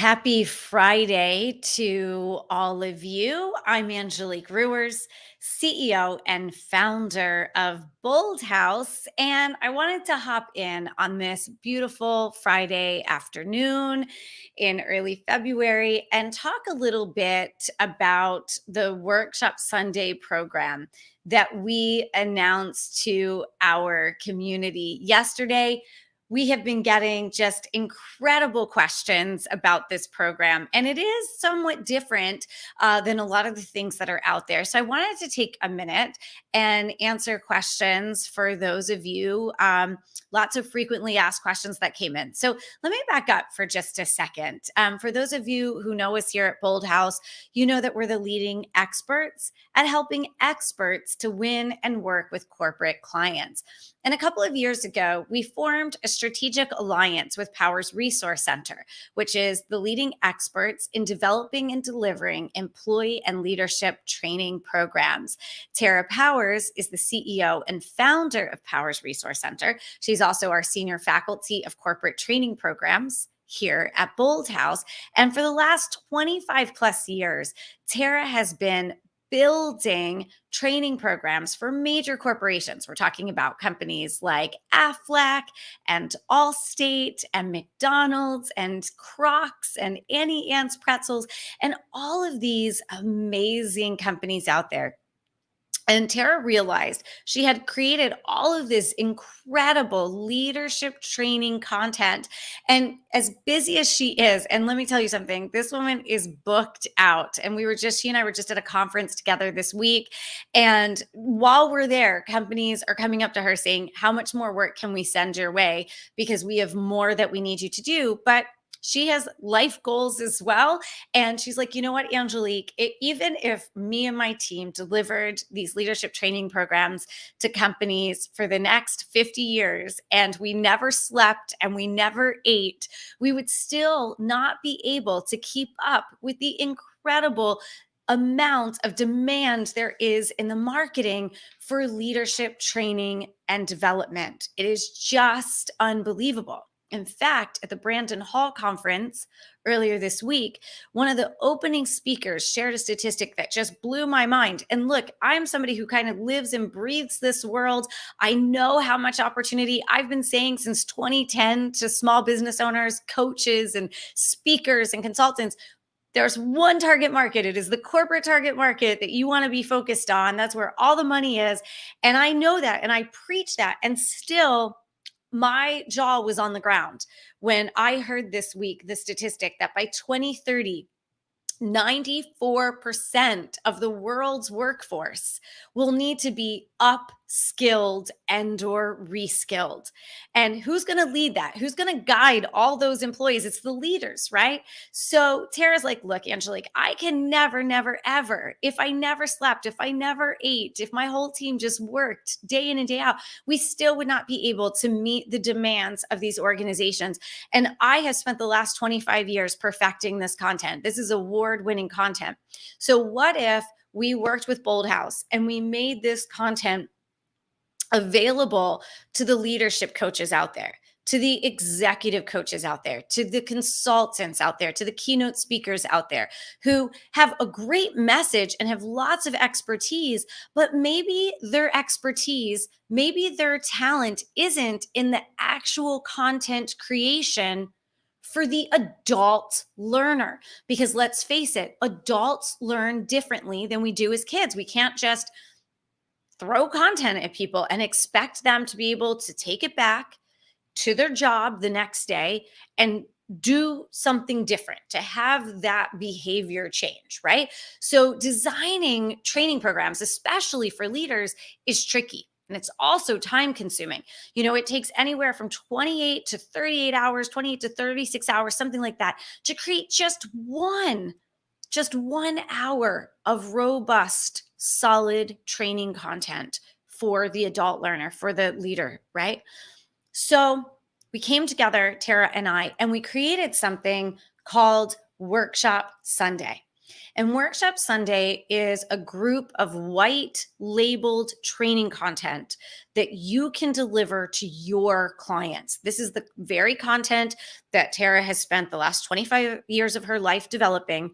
Happy Friday to all of you. I'm Angelique Rewers, CEO and founder of Bold House, and I wanted to hop in on this beautiful Friday afternoon in early February and talk a little bit about the Workshop Sunday program that we announced to our community yesterday. We have been getting just incredible questions about this program, and it is somewhat different than a lot of the things that are out there. So I wanted to take a minute and answer questions for those of you. Lots of frequently asked questions that came in. So let me back up for just a second. For those of you who know us here at Bold House, you know that we're the leading experts at helping experts to win and work with corporate clients. And a couple of years ago, we formed a strategic alliance with Powers Resource Center, which is the leading experts in developing and delivering employee and leadership training programs. Tara Powers is the CEO and founder of Powers Resource Center. She's also our senior faculty of corporate training programs here at Bold House. And for the last 25 plus years, Tara has been building training programs for major corporations. We're talking about companies like Aflac and Allstate and McDonald's and Crocs and Annie Ann's Pretzels and all of these amazing companies out there. And Tara realized she had created all of this incredible leadership training content. And as busy as she is, and let me tell you something, this woman is booked out. And she and I were just at a conference together this week. And while we're there, companies are coming up to her saying, how much more work can we send your way? Because we have more that we need you to do. But she has life goals as well. And she's like, you know what, Angelique, even if me and my team delivered these leadership training programs to companies for the next 50 years and we never slept and we never ate, we would still not be able to keep up with the incredible amount of demand there is in the marketing for leadership training and development. It is just unbelievable. In fact, at the Brandon Hall conference earlier this week, one of the opening speakers shared a statistic that just blew my mind. And look, I'm somebody who kind of lives and breathes this world. I know how much opportunity I've been saying since 2010 to small business owners, coaches, and speakers and consultants. There's one target market. It is the corporate target market that you want to be focused on. That's where all the money is. And I know that and I preach that. And still, my jaw was on the ground when I heard this week the statistic that by 2030, 94% of the world's workforce will need to be upskilled and or reskilled. And who's going to lead that? Who's going to guide all those employees? It's the leaders, right? So Tara's like, look, Angelique, I can never, ever, if I never slept, if I never ate, if my whole team just worked day in and day out, we still would not be able to meet the demands of these organizations. And I have spent the last 25 years perfecting this content. This is award-winning content. So what if we worked with Bold House and we made this content available to the leadership coaches out there, to the executive coaches out there, to the consultants out there, to the keynote speakers out there who have a great message and have lots of expertise, but maybe their expertise, maybe their talent isn't in the actual content creation for the adult learner. Because let's face it, adults learn differently than we do as kids. We can't just throw content at people and expect them to be able to take it back to their job the next day and do something different, to have that behavior change, right? So designing training programs, especially for leaders, is tricky. And it's also time consuming. You know, it takes anywhere from 28 to 38 hours, 28 to 36 hours, something like that, to create just one hour of robust, solid training content for the adult learner, for the leader, right? So we came together, Tara and I, and we created something called Workshop Sundae. And Workshop Sunday is a group of white labeled training content that you can deliver to your clients. This is the very content that Tara has spent the last 25 years of her life developing.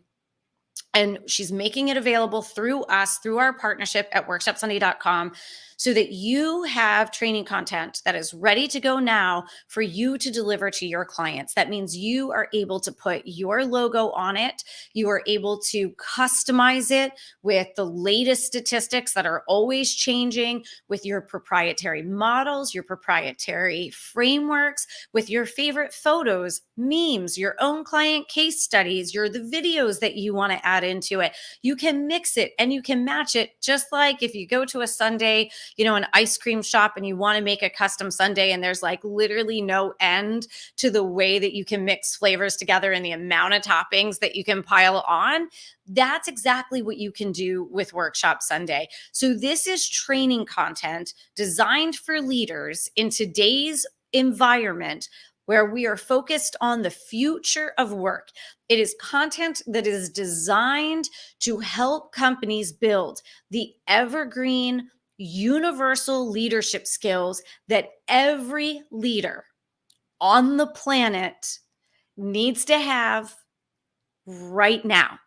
And she's making it available through us, through our partnership at workshopsunday.com, so that you have training content that is ready to go now for you to deliver to your clients. That means you are able to put your logo on it. You are able to customize it with the latest statistics that are always changing, with your proprietary models, your proprietary frameworks, with your favorite photos, memes, your own client case studies, the videos that you want to add into it. You can mix it and you can match it, just like if you go to a sundae, an ice cream shop, and you want to make a custom sundae, and there's like literally no end to the way that you can mix flavors together and the amount of toppings that you can pile on. That's exactly what you can do with Workshop Sundae. So this is training content designed for leaders in today's environment, where we are focused on the future of work. It is content that is designed to help companies build the evergreen, universal leadership skills that every leader on the planet needs to have right now.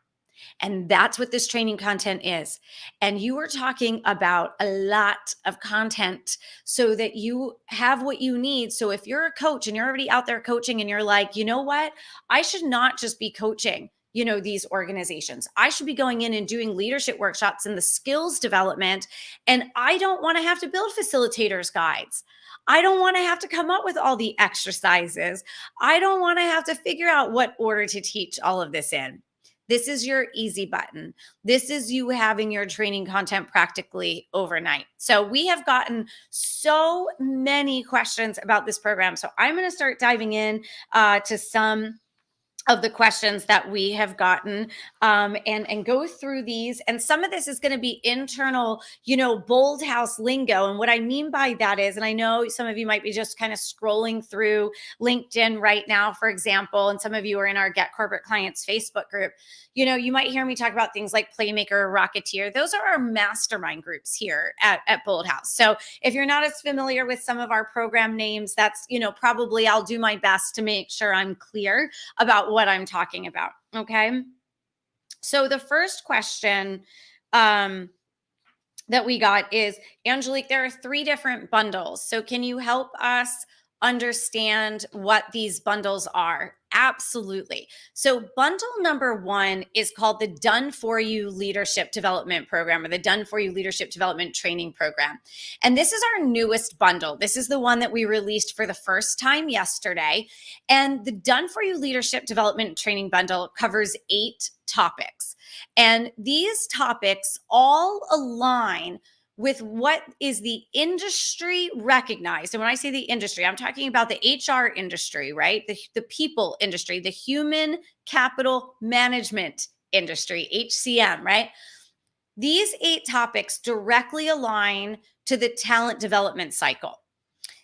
And that's what this training content is. And you are talking about a lot of content so that you have what you need. So if you're a coach and you're already out there coaching and you're like, you know what? I should not just be coaching, these organizations. I should be going in and doing leadership workshops and the skills development. And I don't want to have to build facilitators guides. I don't want to have to come up with all the exercises. I don't want to have to figure out what order to teach all of this in. This is your easy button. This is you having your training content practically overnight. So we have gotten so many questions about this program. So I'm going to start diving in to some of the questions that we have gotten, and go through these. And some of this is going to be internal, Bold House lingo. And what I mean by that is, and I know some of you might be just kind of scrolling through LinkedIn right now, for example, and some of you are in our Get Corporate Clients Facebook group. You might hear me talk about things like Playmaker or Rocketeer. Those are our mastermind groups here at Bold House. So if you're not as familiar with some of our program names, that's, probably I'll do my best to make sure I'm clear about what I'm talking about. Okay. So the first question that we got is, Angelique, there are 3 different bundles. So can you help us understand what these bundles are? Absolutely. So bundle number 1 is called the Done For You Leadership Development Program, or the Done For You Leadership Development Training Program. And this is our newest bundle. This is the one that we released for the first time yesterday. And the Done For You Leadership Development Training Bundle covers 8 topics. And these topics all align with what is the industry recognized. And when I say the industry, I'm talking about the HR industry, right? The people industry, the human capital management industry, HCM, right? These 8 topics directly align to the talent development cycle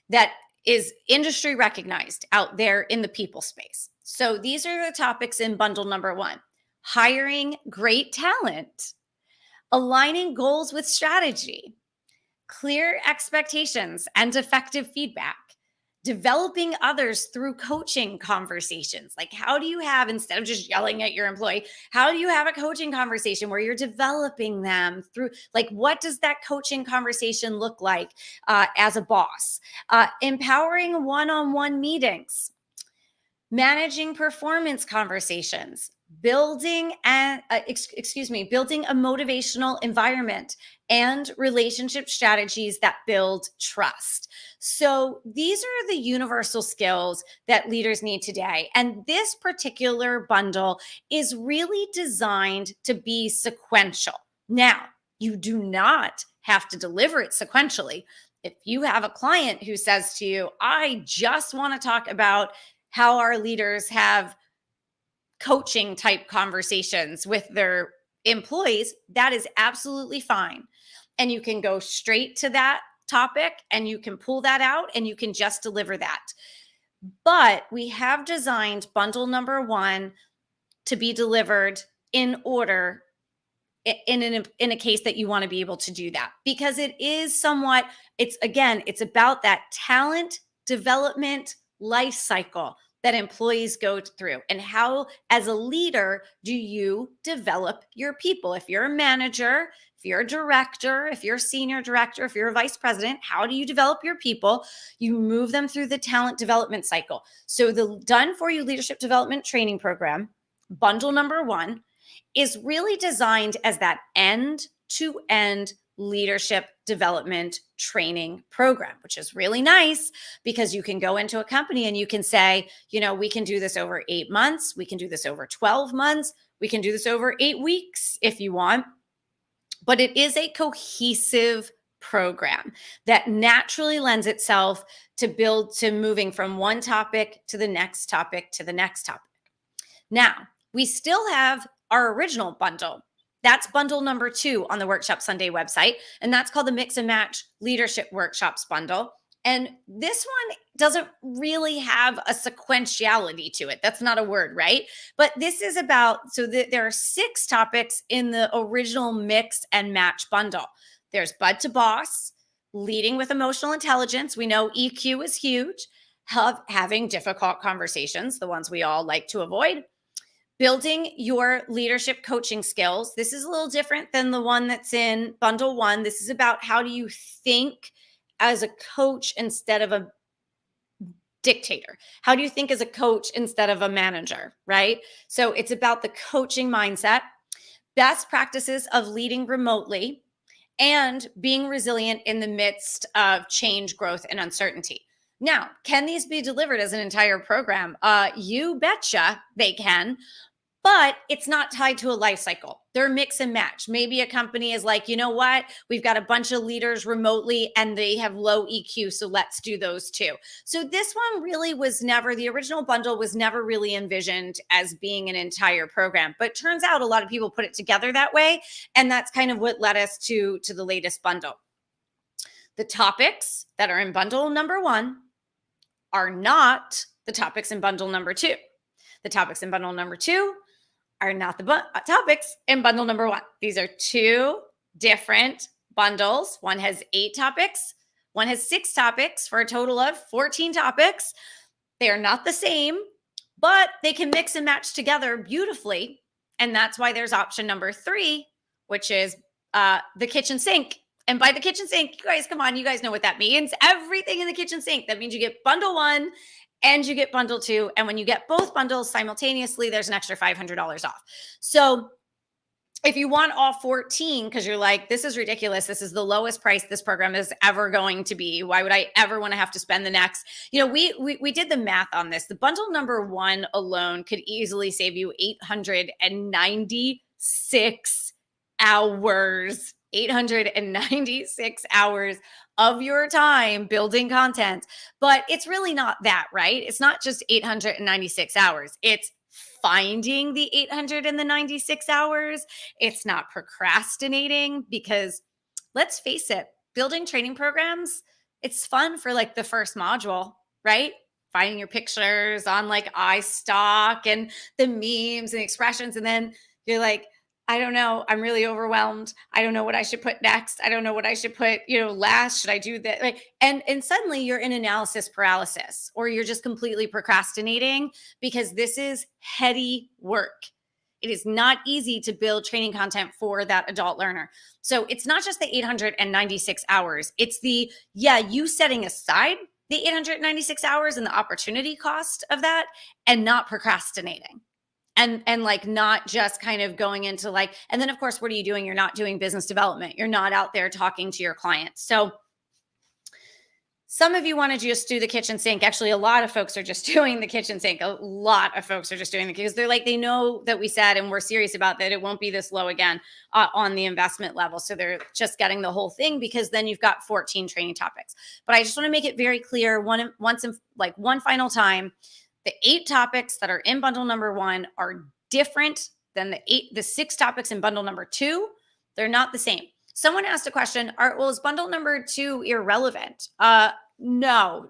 that is industry recognized out there in the people space. So these are the topics in bundle number 1: hiring great talent, aligning goals with strategy, clear expectations and effective feedback, developing others through coaching conversations. Like, how do you have, instead of just yelling at your employee, how do you have a coaching conversation where you're developing them through, like, what does that coaching conversation look like as a boss? Empowering one-on-one meetings, managing performance conversations, building building a motivational environment, and relationship strategies that build trust. So these are the universal skills that leaders need today. And this particular bundle is really designed to be sequential. Now, you do not have to deliver it sequentially. If you have a client who says to you, I just want to talk about how our leaders have coaching type conversations with their employees, that is absolutely fine. And you can go straight to that topic and you can pull that out and you can just deliver that. But we have designed bundle number 1 to be delivered in order in a case that you want to be able to do that, because it is somewhat, it's about that talent development life cycle that employees go through, and how, as a leader, do you develop your people? If you're a manager, if you're a director, if you're a senior director, if you're a vice president, how do you develop your people? You move them through the talent development cycle. So the Done For You Leadership Development Training Program, bundle number 1, is really designed as that end-to-end leadership development training program, which is really nice because you can go into a company and you can say, we can do this over 8 months, we can do this over 12 months, we can do this over 8 weeks if you want. But it is a cohesive program that naturally lends itself to moving from one topic to the next topic to the next topic. Now, we still have our original bundle. That's bundle number 2 on the Workshop Sundae website, and that's called the Mix and Match Leadership Workshops bundle. And this one doesn't really have a sequentiality to it. That's not a word, right? But this is about, there are 6 topics in the original Mix and Match bundle. There's Bud to Boss, leading with emotional intelligence. We know EQ is huge. Having difficult conversations, the ones we all like to avoid. Building your leadership coaching skills. This is a little different than the one that's in bundle 1. This is about how do you think as a coach instead of a dictator? How do you think as a coach instead of a manager, right? So it's about the coaching mindset, best practices of leading remotely, and being resilient in the midst of change, growth, and uncertainty. Now, can these be delivered as an entire program? You betcha they can. But it's not tied to a life cycle. They're mix and match. Maybe a company is like, you know what? We've got a bunch of leaders remotely and they have low EQ, so let's do those too. So this one really was never, the original bundle was never really envisioned as being an entire program. But turns out a lot of people put it together that way. And that's kind of what led us to the latest bundle. The topics that are in bundle number 1 are not the topics in bundle number 2. The topics in bundle number 2 are not the topics in bundle number 1. These are 2 different bundles. One has 8 topics. One has 6 topics for a total of 14 topics. They are not the same, but they can mix and match together beautifully. And that's why there's option number 3, which is the kitchen sink. And by the kitchen sink, you guys, come on, you guys know what that means. Everything in the kitchen sink. That means you get bundle 1 and you get bundle 2. And when you get both bundles simultaneously, there's an extra $500 off. So if you want all 14, because you're like, this is ridiculous, this is the lowest price this program is ever going to be, why would I ever want to have to spend the next, we did the math on this. The bundle number 1 alone could easily save you 896 hours. 896 hours of your time building content. But it's really not that, right? It's not just 896 hours. It's finding the 896 hours. It's not procrastinating, because let's face it, building training programs, it's fun for like the first module, right? Finding your pictures on like iStock and the memes and expressions. And then you're like, I don't know. I'm really overwhelmed. I don't know what I should put next. I don't know what I should put, last. Should I do that? And suddenly you're in analysis paralysis, or you're just completely procrastinating, because this is heady work. It is not easy to build training content for that adult learner. So it's not just the 896 hours. It's you setting aside the 896 hours and the opportunity cost of that, and not procrastinating. And like not just kind of going into like, and then of course, what are you doing? You're not doing business development. You're not out there talking to your clients. So some of you want to just do the kitchen sink. Actually, a lot of folks are just doing the kitchen sink. A lot of folks are just doing it because they're like, they know that we said, and we're serious about that, it won't be this low again on the investment level. So they're just getting the whole thing, because then you've got 14 training topics. But I just want to make it very clear one final time. The 8 topics that are in bundle number 1 are different than the 6 topics in bundle number 2. They're not the same. Someone asked a question, is bundle number 2 irrelevant? No.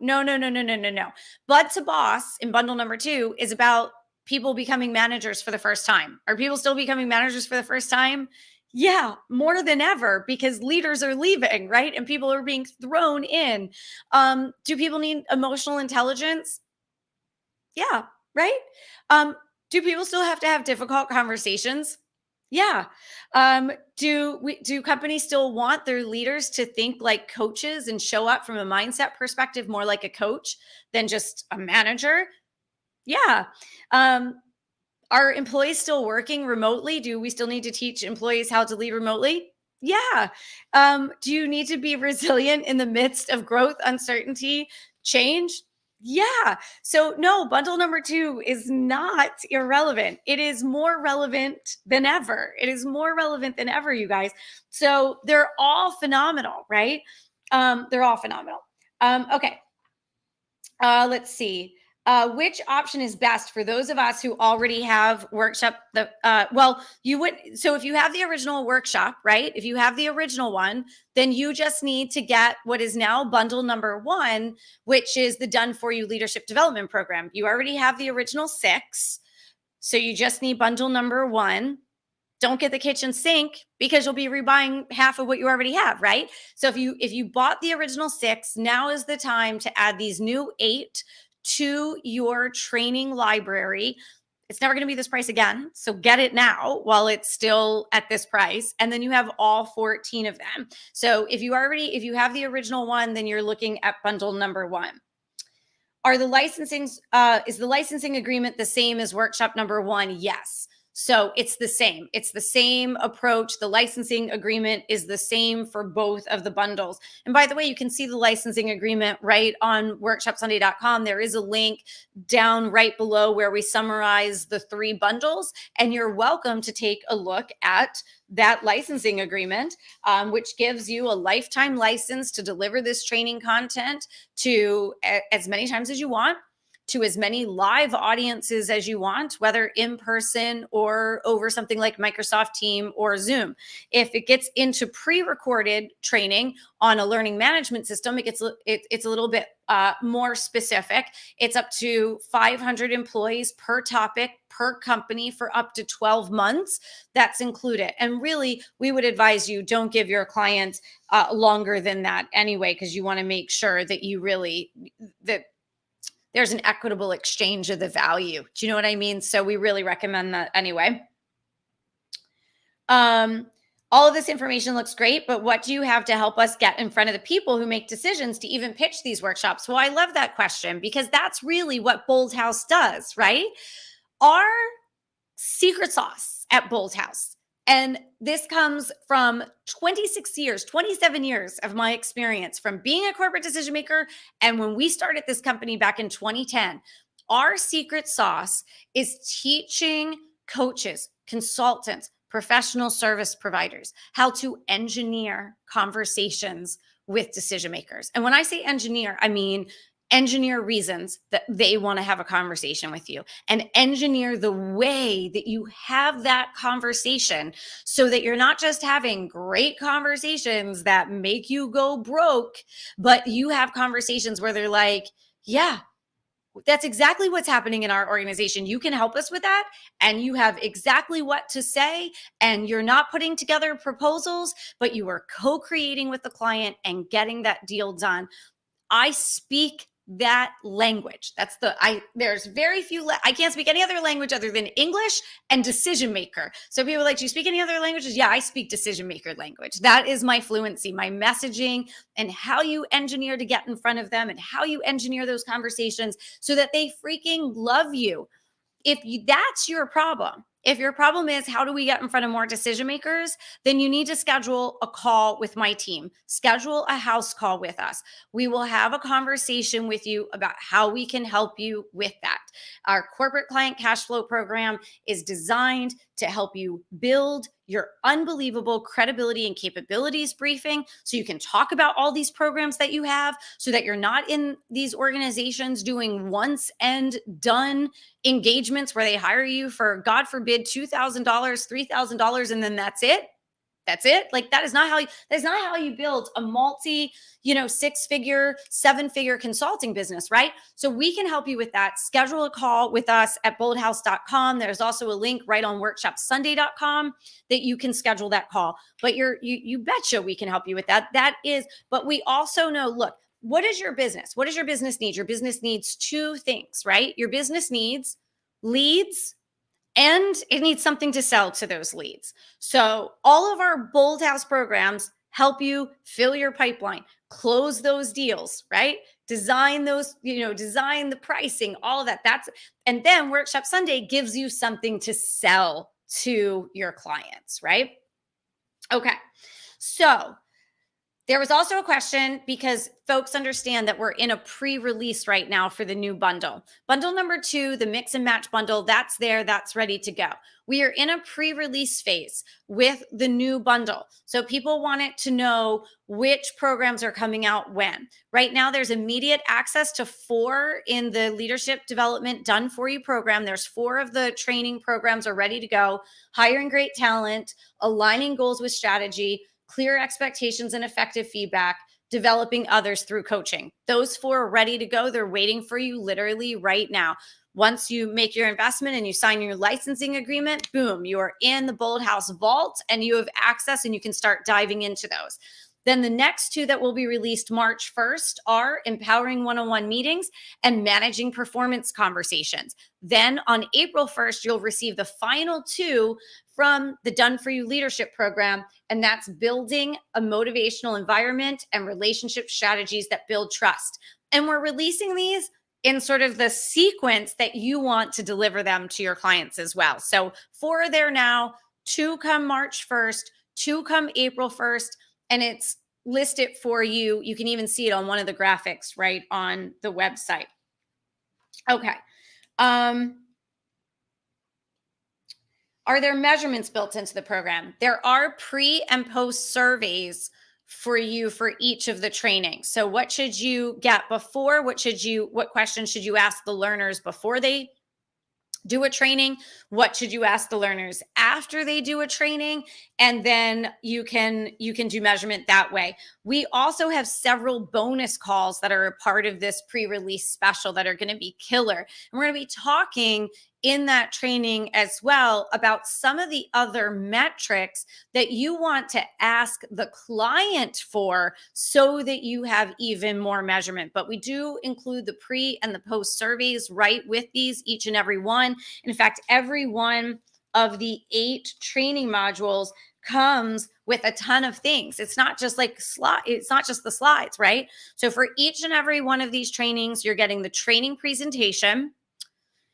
Bud to Boss in bundle number 2 is about people becoming managers for the first time. Are people still becoming managers for the first time? Yeah, more than ever because leaders are leaving, right? And people are being thrown in. Do people need emotional intelligence? Yeah, right? Um, do people still have to have difficult conversations? Yeah. Do companies still want their leaders to think like coaches and show up from a mindset perspective more like a coach than just a manager? Yeah. Um, are employees still working remotely? Do we still need to teach employees how to lead remotely? Yeah. Do you need to be resilient in the midst of growth, uncertainty, change? Yeah. So, no, bundle number two is not irrelevant. It is more relevant than ever. It is more relevant than ever, you guys. So, they're all phenomenal, right? They're all phenomenal. Okay. Let's see. Which option is best for those of us who already have workshop? Well, you would. So if you have the original workshop, right? If you have the original one, then you just need to get what is now bundle number one, which is the Done For You Leadership Development Program. You already have the original 6, so you just need bundle number one. Don't get the kitchen sink because you'll be rebuying half of what you already have, right? So if you bought the original 6, now is the time to add these new 8 to your training library. It's never going to be this price again, so get it now while it's still at this price, and then you have all 14 of them. So if you have the original one, then you're looking at bundle number 1. Are the licensing is the licensing agreement the same as workshop number 1? Yes. So it's the same. It's the same approach. The licensing agreement is the same for both of the bundles. And by the way, you can see the licensing agreement right on workshopsundae.com. There is a link down right below where we summarize the 3 bundles, and you're welcome to take a look at that licensing agreement, which gives you a lifetime license to deliver this training content to as many times as you want, to as many live audiences as you want, whether in person or over something like Microsoft Team or Zoom. If it gets into pre-recorded training on a learning management system, it's a little bit more specific. It's up to 500 employees per topic per company for up to 12 months. That's included. And really, we would advise you don't give your clients longer than that anyway, because you want to make sure that that there's an equitable exchange of the value. Do you know what I mean? So we really recommend that anyway. All of this information looks great, but what do you have to help us get in front of the people who make decisions to even pitch these workshops? Well, I love that question because that's really what Bold House does, right? Our secret sauce at Bold House, and this comes from 26 years, 27 years of my experience from being a corporate decision maker. And when we started this company back in 2010, our secret sauce is teaching coaches, consultants, professional service providers how to engineer conversations with decision makers. And when I say engineer, I mean engineer reasons that they want to have a conversation with you and engineer the way that you have that conversation so that you're not just having great conversations that make you go broke, but you have conversations where they're like, yeah, that's exactly what's happening in our organization. You can help us with that. And you have exactly what to say. And you're not putting together proposals, but you are co-creating with the client and getting that deal done. I speak that language. There's very few, I can't speak any other language other than English and decision maker. So people are like, do you speak any other languages? Yeah, I speak decision maker language. That is my fluency, my messaging, and how you engineer to get in front of them and how you engineer those conversations so that they freaking love you. That's your problem, if your problem is how do we get in front of more decision makers, then you need to schedule a call with my team. Schedule a house call with us. We will have a conversation with you about how we can help you with that. Our corporate client cash flow program is designed to help you build your unbelievable credibility and capabilities briefing so you can talk about all these programs that you have so that you're not in these organizations doing once and done engagements where they hire you for, God forbid, $2,000, $3,000, and then that's it. That's it. Like that's not how you build a multi, 6-figure, 7-figure consulting business, right? So we can help you with that. Schedule a call with us at boldhouse.com. There's also a link right on workshopsundae.com that you can schedule that call. But you betcha we can help you with that. But we also know, look, what is your business? What does your business need? Your business needs two things, right? Your business needs leads and it needs something to sell to those leads. So all of our Bold House programs help you fill your pipeline, close those deals, right? Design those, design the pricing, all of that. And then Workshop Sunday gives you something to sell to your clients, right? Okay. So there was also a question because folks understand that we're in a pre-release right now for the new bundle. Bundle number 2, the mix and match bundle, that's there, that's ready to go. We are in a pre-release phase with the new bundle. So people wanted to know which programs are coming out when. Right now, there's immediate access to 4 in the Leadership Development Done For You program. There's 4 of the training programs are ready to go. Hiring great talent, aligning goals with strategy, clear expectations and effective feedback, developing others through coaching. Those 4 are ready to go. They're waiting for you literally right now. Once you make your investment and you sign your licensing agreement, boom, you are in the Bold House vault and you have access and you can start diving into those. Then the next 2 that will be released March 1st are empowering one-on-one meetings and managing performance conversations. Then on April 1st, you'll receive the final 2 from the Done For You Leadership Program, and that's building a motivational environment and relationship strategies that build trust. And we're releasing these in sort of the sequence that you want to deliver them to your clients as well. So 4 are there now, 2 come March 1st, 2 come April 1st, and it's listed for you. You can even see it on one of the graphics right on the website. Okay. Are there measurements built into the program? There are pre and post surveys for you for each of the trainings. So what should you get before? What questions should you ask the learners before they do a training? What should you ask the learners after they do a training? And then you can do measurement that way. We also have several bonus calls that are a part of this pre-release special that are going to be killer. And we're going to be talking in that training as well about some of the other metrics that you want to ask the client for so that you have even more measurement. But we do include the pre and the post surveys right with these, each and every one. In fact, every one of the 8 training modules comes with a ton of things. It's not just like it's not just the slides, right? So for each and every one of these trainings, you're getting the training presentation.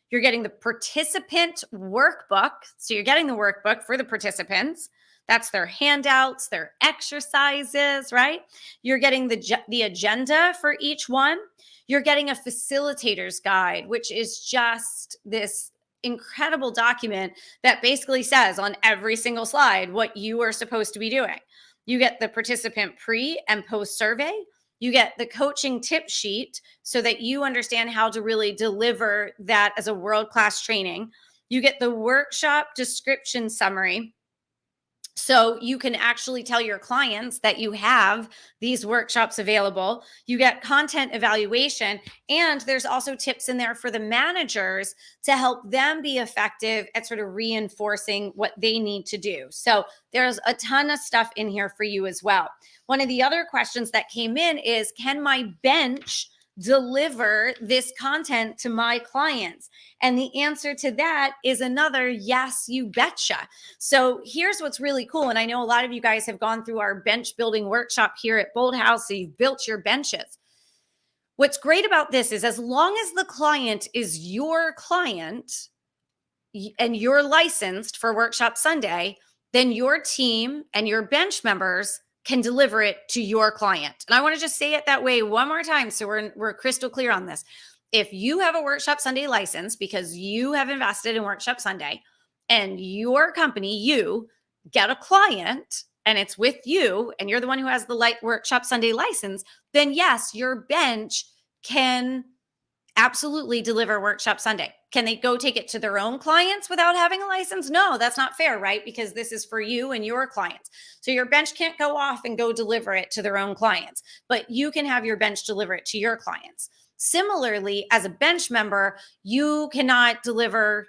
You're getting the participant workbook. So you're getting the workbook for the participants. That's their handouts, their exercises, right? You're getting the agenda for each one. You're getting a facilitator's guide, which is just this incredible document that basically says on every single slide what you are supposed to be doing. You get the participant pre and post survey. You get the coaching tip sheet so that you understand how to really deliver that as a world-class training. You get the workshop description summary. So you can actually tell your clients that you have these workshops available. You get content evaluation, and there's also tips in there for the managers to help them be effective at sort of reinforcing what they need to do. So there's a ton of stuff in here for you as well. One of the other questions that came in is, can my bench deliver this content to my clients? And the answer to that is another yes, you betcha. So here's what's really cool. And I know a lot of you guys have gone through our bench building workshop here at Bold House. So you've built your benches. What's great about this is as long as the client is your client and you're licensed for Workshop Sundae, then your team and your bench members can deliver it to your client. And I want to just say it that way one more time so we're crystal clear on this. If you have a Workshop Sundae license because you have invested in Workshop Sundae and your company, you get a client and it's with you and you're the one who has the Workshop Sundae license, then yes, your bench can absolutely deliver Workshop Sunday. Can they go take it to their own clients without having a license? No, that's not fair, right? Because this is for you and your clients. So your bench can't go off and go deliver it to their own clients, but you can have your bench deliver it to your clients. Similarly, as a bench member, you cannot deliver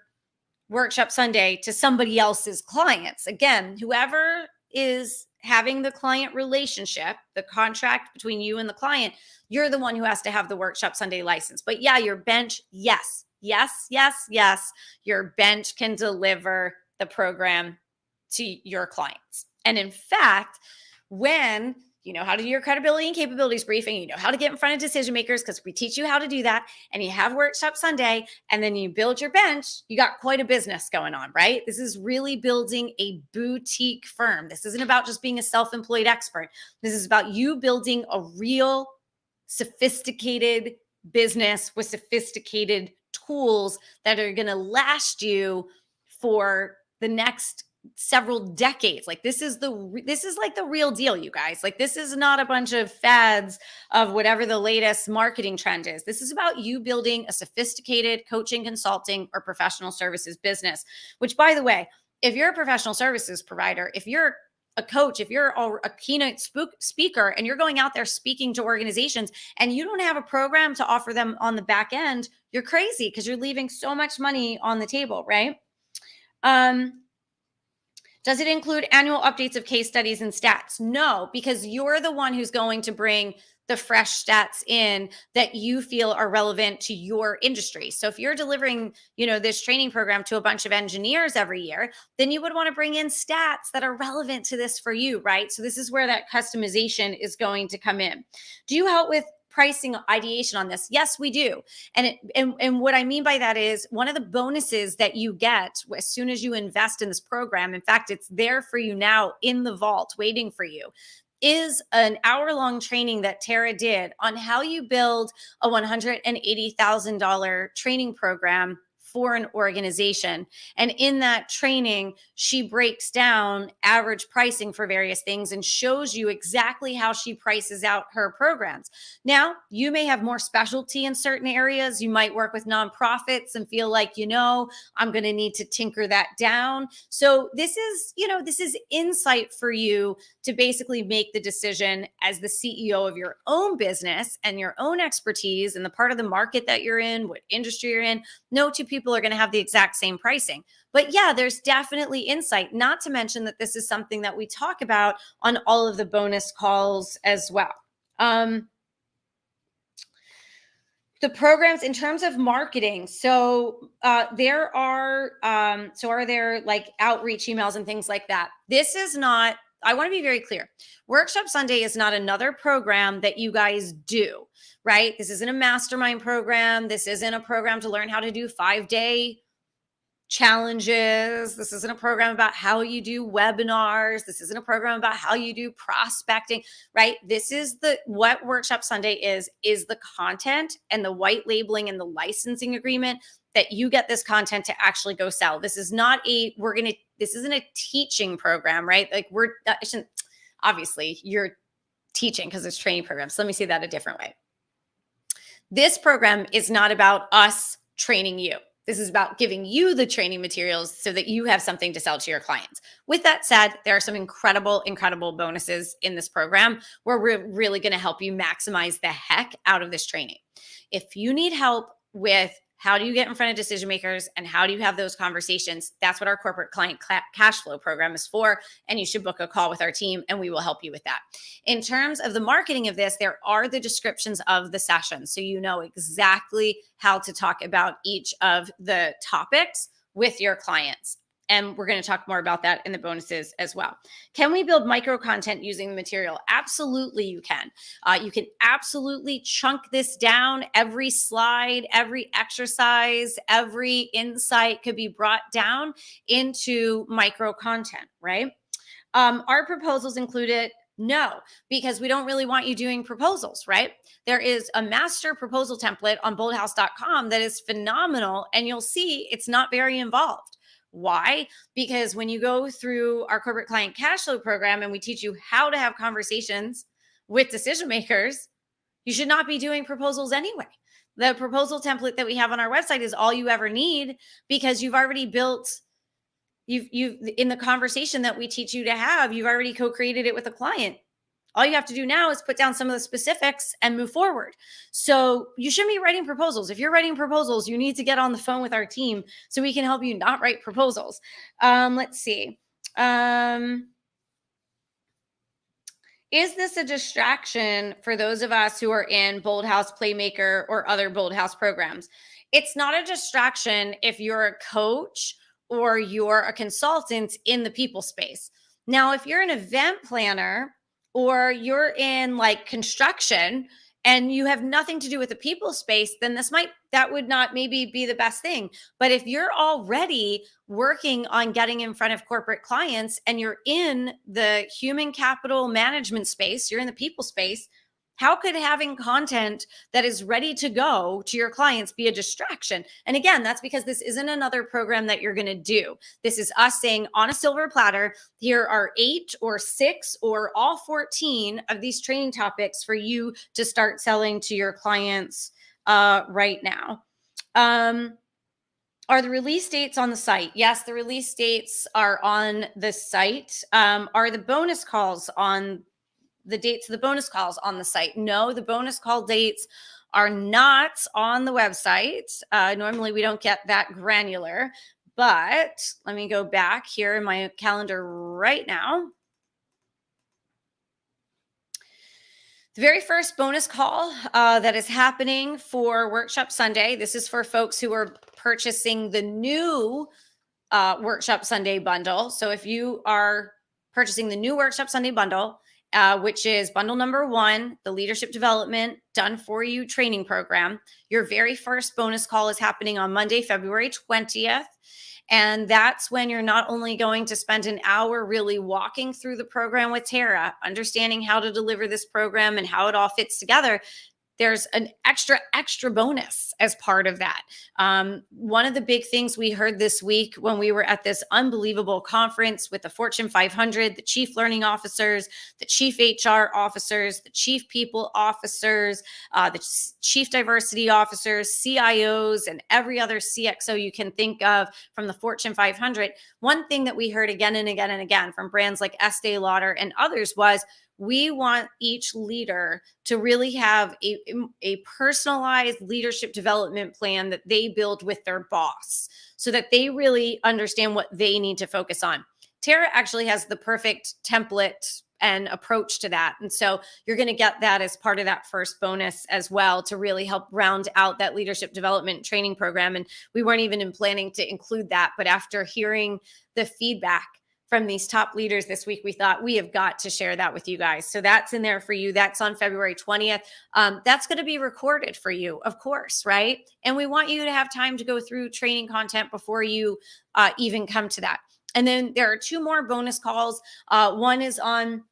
Workshop Sunday to somebody else's clients. Again, whoever is having the client relationship, the contract between you and the client, you're the one who has to have the Workshop Sunday license. But yeah, your bench, yes, yes, yes, yes, your bench can deliver the program to your clients. And in fact, when you know how to do your credibility and capabilities briefing, you know how to get in front of decision makers because we teach you how to do that, and you have Workshop Sunday, and then you build your bench, you got quite a business going on, right? This is really building a boutique firm. This isn't about just being a self-employed expert. This is about you building a real sophisticated business with sophisticated tools that are going to last you for the next several decades. Like this is like the real deal, you guys. Like this is not a bunch of fads of whatever the latest marketing trend is. This is about you building a sophisticated coaching, consulting, or professional services business, which, by the way, if you're a professional services provider, if you're a coach, if you're a keynote speaker and you're going out there speaking to organizations and you don't have a program to offer them on the back end, you're crazy because you're leaving so much money on the table, right? Does it include annual updates of case studies and stats? No, because you're the one who's going to bring the fresh stats in that you feel are relevant to your industry. So if you're delivering, this training program to a bunch of engineers every year, then you would want to bring in stats that are relevant to this for you, right? So this is where that customization is going to come in. Do you help with pricing ideation on this? Yes, we do. And what I mean by that is one of the bonuses that you get as soon as you invest in this program, in fact, it's there for you now in the vault waiting for you, is an hour-long training that Tara did on how you build a $180,000 training program for an organization. And in that training, she breaks down average pricing for various things and shows you exactly how she prices out her programs. Now, you may have more specialty in certain areas. You might work with nonprofits and feel like, I'm going to need to tinker that down. So this is insight for you to basically make the decision as the CEO of your own business and your own expertise and the part of the market that you're in, what industry you're in. No two people are going to have the exact same pricing. But yeah, there's definitely insight, not to mention that this is something that we talk about on all of the bonus calls as well. The programs in terms of marketing. So are there like outreach emails and things like that? This is not, I want to be very clear. Workshop Sunday is not another program that you guys do, right? This isn't a mastermind program. This isn't a program to learn how to do 5-day challenges. This isn't a program about how you do webinars. This isn't a program about how you do prospecting, right? This is what Workshop Sunday is the content and the white labeling and the licensing agreement that you get this content to actually go sell. This is not this isn't a teaching program, right? Like obviously you're teaching because it's training programs. So let me say that a different way. This program is not about us training you. This is about giving you the training materials so that you have something to sell to your clients. With that said, there are some incredible, incredible bonuses in this program where we're really going to help you maximize the heck out of this training. If you need help with how do you get in front of decision makers and how do you have those conversations, that's what our corporate client cash flow program is for. And you should book a call with our team and we will help you with that. In terms of the marketing of this, there are the descriptions of the sessions. So you know exactly how to talk about each of the topics with your clients. And we're going to talk more about that in the bonuses as well. Can we build micro content using the material? Absolutely, you can. You can absolutely chunk this down. Every slide, every exercise, every insight could be brought down into micro content, right? Are proposals included? No, because we don't really want you doing proposals, right? There is a master proposal template on boldhouse.com that is phenomenal, and you'll see it's not very involved. Why? Because when you go through our corporate client cash flow program and we teach you how to have conversations with decision makers, you should not be doing proposals anyway. The proposal template that we have on our website is all you ever need, because you've already built, you've in the conversation that we teach you to have, you've already co-created it with a client. All you have to do now is put down some of the specifics and move forward. So you shouldn't be writing proposals. If you're writing proposals, you need to get on the phone with our team so we can help you not write proposals. Let's see. Is this a distraction for those of us who are in Bold House Playmaker or other Bold House programs? It's not a distraction if you're a coach or you're a consultant in the people space. Now, if you're an event planner or you're in like construction and you have nothing to do with the people space, then that would not maybe be the best thing. But if you're already working on getting in front of corporate clients and you're in the human capital management space, you're in the people space, how could having content that is ready to go to your clients be a distraction? And again, that's because this isn't another program that you're going to do. This is us saying on a silver platter, here are 8 or 6 or all 14 of these training topics for you to start selling to your clients right now. Are the release dates on the site? Yes, the release dates are on the site. Are the bonus calls on the dates of the bonus calls on the site? No, the bonus call dates are not on the website. Normally we don't get that granular, but let me go back here in my calendar right now. The very first bonus call that is happening for Workshop Sundae, this is for folks who are purchasing the new Workshop Sundae bundle. So if you are purchasing the new Workshop Sundae bundle, which is bundle number 1, the leadership development done for you training program, your very first bonus call is happening on Monday, February 20th. And that's when you're not only going to spend an hour really walking through the program with Tara, understanding how to deliver this program and how it all fits together. There's an extra bonus as part of that. One of the big things we heard this week when we were at this unbelievable conference with the Fortune 500, the chief learning officers, the chief HR officers, the chief people officers, the chief diversity officers, CIOs, and every other CXO you can think of from the Fortune 500. One thing that we heard again and again and again from brands like Estee Lauder and others was, we want each leader to really have a personalized leadership development plan that they build with their boss so that they really understand what they need to focus on. Tara actually has the perfect template and approach to that. And so you're going to get that as part of that first bonus as well to really help round out that leadership development training program. And we weren't even planning to include that, but after hearing the feedback from these top leaders this week, we thought we have got to share that with you guys. So that's in there for you. That's on February 20th. That's going to be recorded for you, of course, right? And we want you to have time to go through training content before you even come to that. And then there are 2 more bonus calls. One is on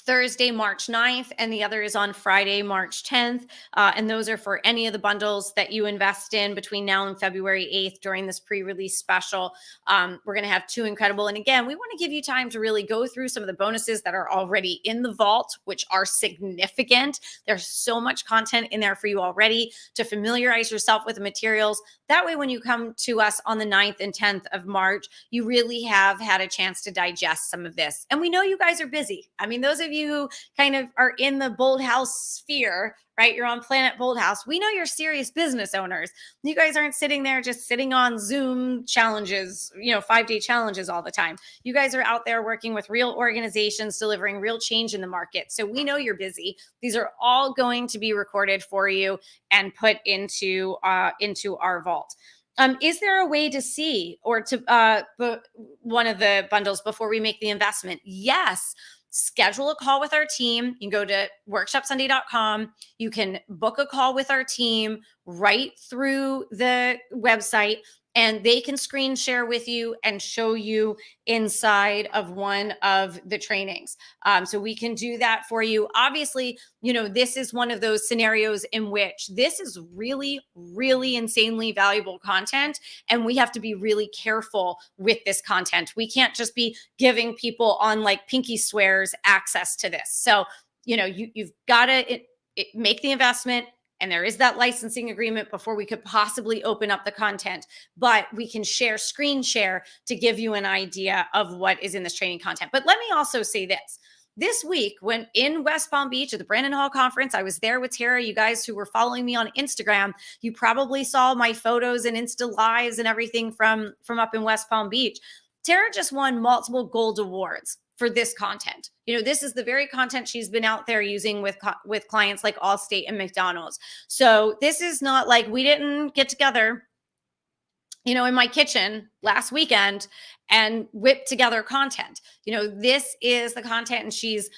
Thursday, March 9th, and the other is on Friday, March 10th. And those are for any of the bundles that you invest in between now and February 8th during this pre-release special. We're going to have 2 incredible. And again, we want to give you time to really go through some of the bonuses that are already in the vault, which are significant. There's so much content in there for you already to familiarize yourself with the materials. That way, when you come to us on the 9th and 10th of March, you really have had a chance to digest some of this. And we know you guys are busy. I mean, those of you who kind of are in the Bold House sphere, right? You're on Planet Bold House. We know you're serious business owners. You guys aren't sitting there just sitting on Zoom challenges, 5-day challenges all the time. You guys are out there working with real organizations, delivering real change in the market. So we know you're busy. These are all going to be recorded for you and put into our vault. Is there a way to see or to one of the bundles before we make the investment? Yes. Schedule a call with our team. You can go to workshopsundae.com. You can book a call with our team right through the website, and they can screen share with you and show you inside of one of the trainings. So we can do that for you. Obviously, this is one of those scenarios in which this is really, really insanely valuable content. And we have to be really careful with this content. We can't just be giving people on like pinky swears access to this. So, you've got to make the investment And there is that licensing agreement before we could possibly open up the content, but we can screen share to give you an idea of what is in this training content. But let me also say this week, when in West Palm Beach at the Brandon Hall Conference, I was there with Tara. You guys who were following me on Instagram, you probably saw my photos and Insta lives and everything from up in West Palm Beach. Tara just won multiple gold awards for this content. This is the very content she's been out there using with clients like Allstate and McDonald's. So this is not like we didn't get together in my kitchen last weekend and whip together content. This is the content, and she's,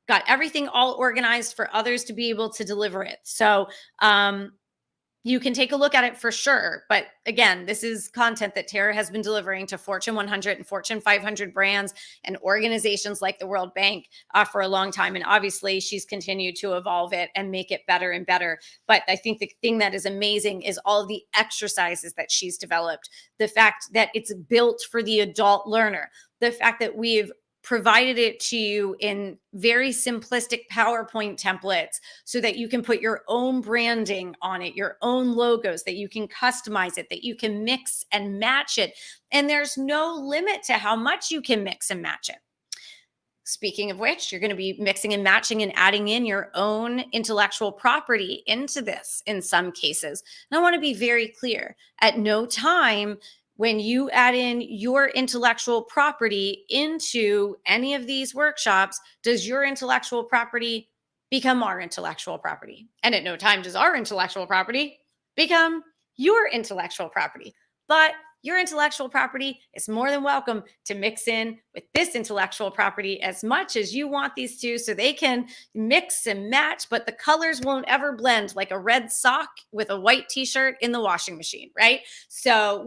got everything all organized for others to be able to deliver it. So, you can take a look at it for sure. But again, this is content that Tara has been delivering to Fortune 100 and Fortune 500 brands and organizations like the World Bank for a long time. And obviously, she's continued to evolve it and make it better and better. But I think the thing that is amazing is all of the exercises that she's developed, the fact that it's built for the adult learner, the fact that we've provided it to you in very simplistic PowerPoint templates so that you can put your own branding on it, your own logos, that you can customize it, that you can mix and match it. And there's no limit to how much you can mix and match it. Speaking of which, you're going to be mixing and matching and adding in your own intellectual property into this in some cases. And I want to be very clear, at no time when you add in your intellectual property into any of these workshops, does your intellectual property become our intellectual property? And at no time does our intellectual property become your intellectual property. But your intellectual property is more than welcome to mix in with this intellectual property as much as you want these two, so they can mix and match, but the colors won't ever blend like a red sock with a white t-shirt in the washing machine, right? So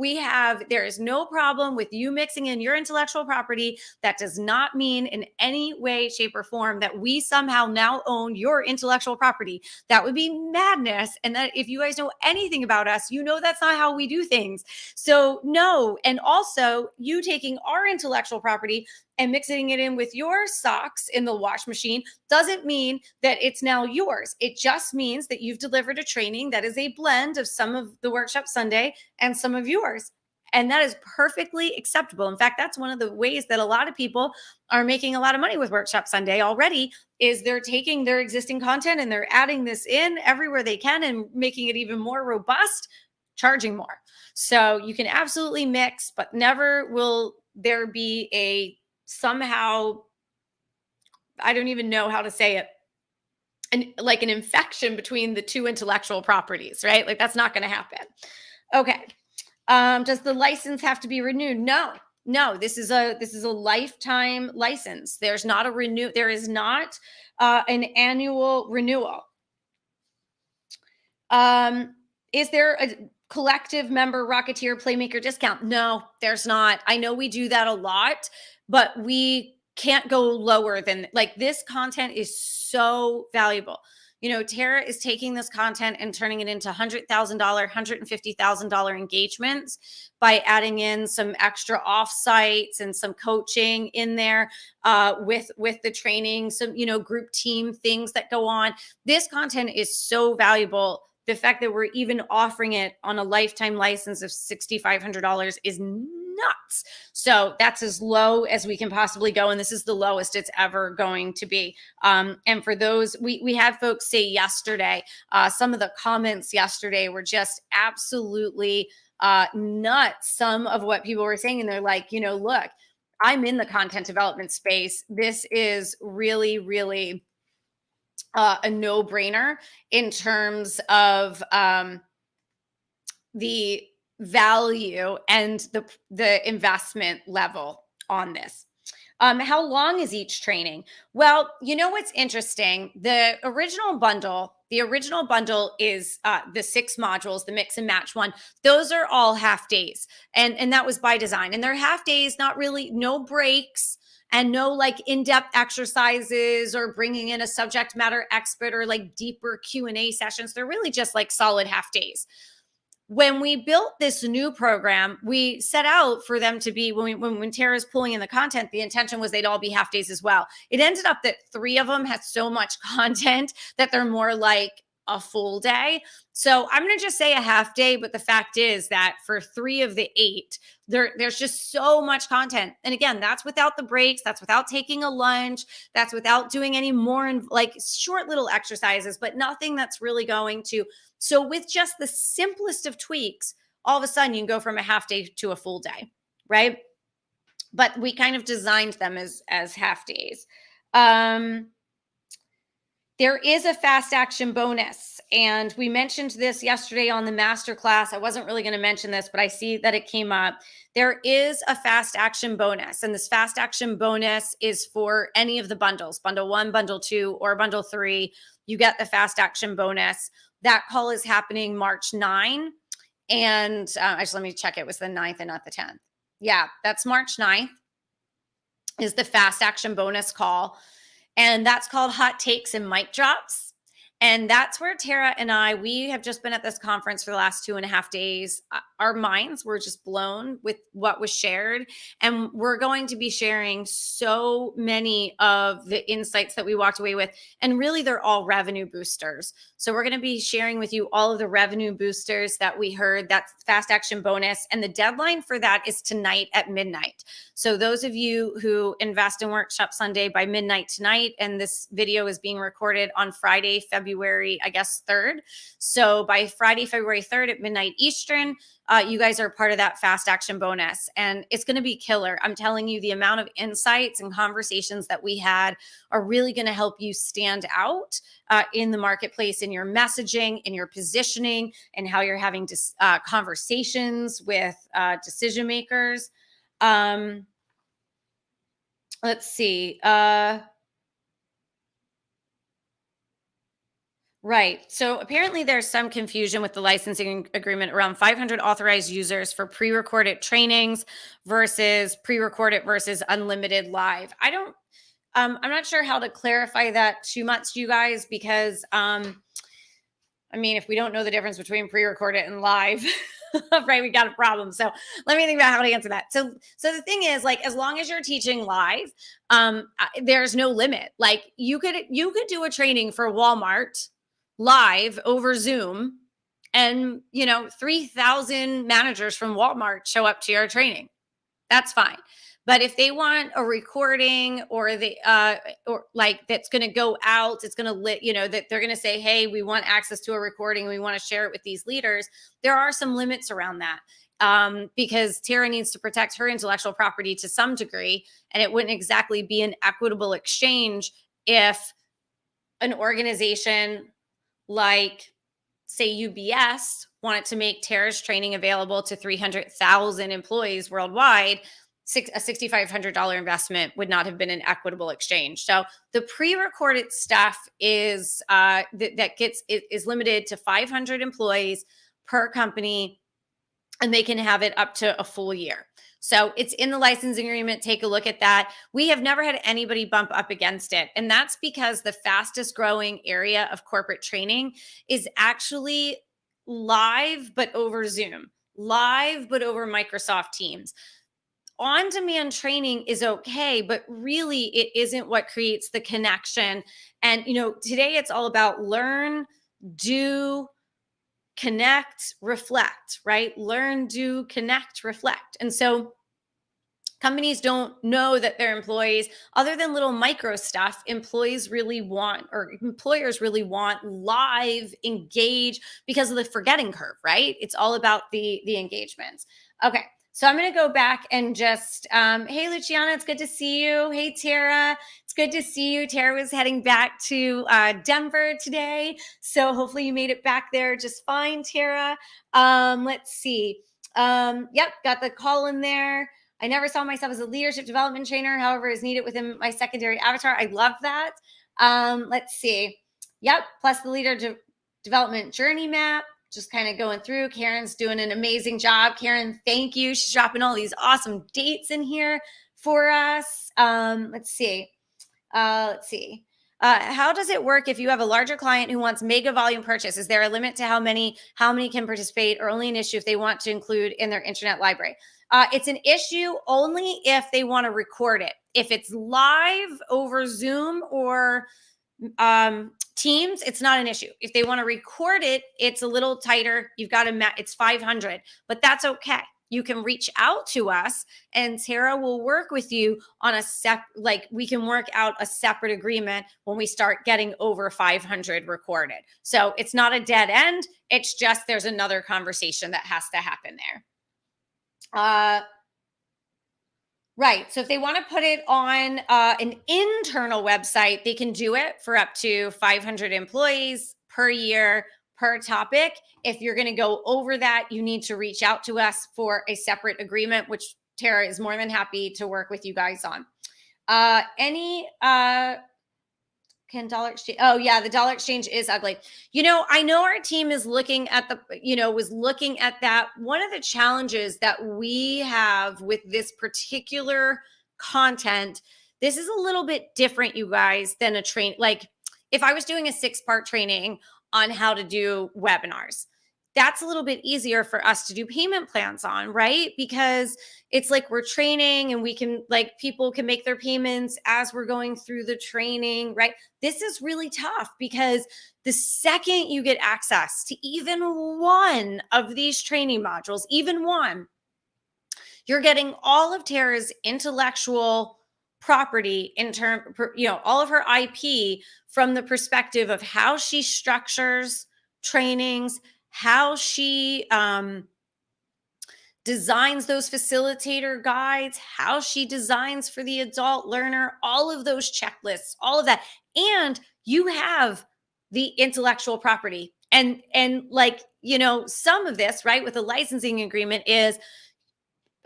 there is no problem with you mixing in your intellectual property. That does not mean in any way, shape, or form that we somehow now own your intellectual property. That would be madness. And that, if you guys know anything about us, that's not how we do things. So no. And also, you taking our intellectual property and mixing it in with your socks in the wash machine doesn't mean that it's now yours. It just means that you've delivered a training that is a blend of some of the Workshop Sundae and some of yours. And that is perfectly acceptable. In fact, that's one of the ways that a lot of people are making a lot of money with Workshop Sundae already, is they're taking their existing content and they're adding this in everywhere they can and making it even more robust, charging more. So you can absolutely mix, but never will there be somehow, I don't even know how to say it, like an infection between the two intellectual properties, right? Like, that's not going to happen. Okay. Does the license have to be renewed? No, this is a lifetime license. There is not an annual renewal. Is there a collective member Rocketeer Playmaker discount? No, there's not. I know we do that a lot, but we can't go lower than, this content is so valuable. Tara is taking this content and turning it into $100,000, $150,000 engagements by adding in some extra offsites and some coaching in there with the training, some, group team things that go on. This content is so valuable. The fact that we're even offering it on a lifetime license of $6,500 is nuts. So that's as low as we can possibly go. And this is the lowest it's ever going to be. And for those, we had folks say yesterday, some of the comments yesterday were just absolutely nuts. Some of what people were saying, and they're like, look, I'm in the content development space. This is really, really a no-brainer in terms of the value and the investment level on this. How long is each training? Well, what's interesting? The original bundle is the 6 modules, the mix and match one. Those are all half days. And that was by design. And they're half days, no breaks, and no in-depth exercises or bringing in a subject matter expert or deeper Q&A sessions. They're really just solid half days. When we built this new program, we set out for them to be, when Tara's pulling in the content, the intention was they'd all be half days as well. It ended up that 3 of them had so much content that they're more like a full day. So I'm going to just say a half day, but the fact is that for 3 of the 8, there's just so much content. And again, that's without the breaks, that's without taking a lunch, that's without doing any more like short little exercises, but nothing that's really going to. So with just the simplest of tweaks, all of a sudden you can go from a half day to a full day, right? But we kind of designed them as half days. There is a fast action bonus, and we mentioned this yesterday on the masterclass. I wasn't really going to mention this, but I see that it came up. There is a fast action bonus, and this fast action bonus is for any of the bundles, bundle 1, bundle 2, or bundle 3. You get the fast action bonus. That call is happening March 9. And let me check. It was the 9th and not the 10th. Yeah, that's March 9th is the fast action bonus call. And that's called Hot Takes and Mic Drops. And that's where Tara and we have just been at this conference for the last 2.5 days. Our minds were just blown with what was shared. And we're going to be sharing so many of the insights that we walked away with. And really, they're all revenue boosters. So we're going to be sharing with you all of the revenue boosters that we heard. That's fast action bonus. And the deadline for that is tonight at midnight. So those of you who invest in Workshop Sundae by midnight tonight, and this video is being recorded on Friday, February, 3rd. So by Friday, February 3rd at midnight Eastern, you guys are part of that fast action bonus. And it's going to be killer. I'm telling you, the amount of insights and conversations that we had are really going to help you stand out in the marketplace, in your messaging, in your positioning, and how you're having conversations with decision makers. Let's see. Right. So apparently there's some confusion with the licensing agreement around 500 authorized users for pre-recorded trainings versus pre-recorded versus unlimited live. I'm not sure how to clarify that too much, you guys, because if we don't know the difference between pre-recorded and live, right, we got a problem. So let me think about how to answer that. So the thing is, like, as long as you're teaching live, there's no limit. Like you could do a training for Walmart live over Zoom, and 3,000 managers from Walmart show up to your training. That's fine. But if they want a recording, or that's going to go out, it's going to that they're going to say, hey, we want access to a recording, we want to share it with these leaders. There are some limits around that, because Tara needs to protect her intellectual property to some degree, and it wouldn't exactly be an equitable exchange if an organization like, say, UBS wanted to make Tara's training available to 300,000 employees worldwide. A $6,500 investment would not have been an equitable exchange. So the pre-recorded stuff is is limited to 500 employees per company, and they can have it up to a full year. So it's in the licensing agreement. Take a look at that. We have never had anybody bump up against it. And that's because the fastest growing area of corporate training is actually live, but over Zoom, live, but over Microsoft Teams. On-demand training is okay, but really it isn't what creates the connection. And, today it's all about learn, do, connect, reflect, right? Learn, do, connect, reflect. And so companies don't know that their employees, other than little micro stuff, employers really want live, engage, because of the forgetting curve, right? It's all about the engagements. Okay. So I'm going to go back and just, hey, Luciana, it's good to see you. Hey, Tara, it's good to see you. Tara was heading back to Denver today. So hopefully you made it back there just fine, Tara. Let's see. Yep, got the call in there. I never saw myself as a leadership development trainer, however, is needed within my secondary avatar. I love that. Let's see. Yep, plus the leader development journey map. Just kind of going through. Karen's doing an amazing job. Karen, thank you. She's dropping all these awesome dates in here for us. Let's see. How does it work if you have a larger client who wants mega volume purchase? Is there a limit to how many can participate, or only an issue if they want to include in their internet library? It's an issue only if they want to record it. If it's live over Zoom or Teams, it's not an issue. If they want to record it, it's a little tighter. You've got to, it's 500, but that's okay. You can reach out to us and Tara will work with you on we can work out a separate agreement when we start getting over 500 recorded. So it's not a dead end. It's just, there's another conversation that has to happen there. Right. So if they want to put it on an internal website, they can do it for up to 500 employees per year per topic. If you're going to go over that, you need to reach out to us for a separate agreement, which Tara is more than happy to work with you guys on. Can dollar exchange? Oh yeah, the dollar exchange is ugly. I know our team is looking at was looking at that. One of the challenges that we have with this particular content, this is a little bit different, you guys, than a train. Like if I was doing a 6-part training on how to do webinars, that's a little bit easier for us to do payment plans on, right? Because it's like we're training and we can, like, people can make their payments as we're going through the training, right? This is really tough because the second you get access to even one of these training modules, even one, you're getting all of Tara's intellectual property all of her IP from the perspective of how she structures trainings, how she designs those facilitator guides, how she designs for the adult learner, all of those checklists, all of that. And you have the intellectual property. And some of this, right, with a licensing agreement is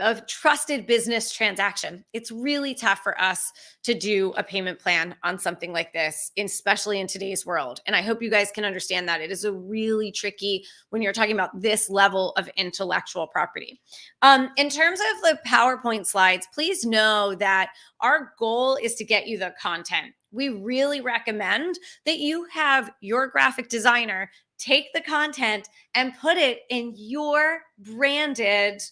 a trusted business transaction. It's really tough for us to do a payment plan on something like this, especially in today's world. And I hope you guys can understand that. It is a really tricky when you're talking about this level of intellectual property. In terms of the PowerPoint slides, please know that our goal is to get you the content. We really recommend that you have your graphic designer take the content and put it in your branded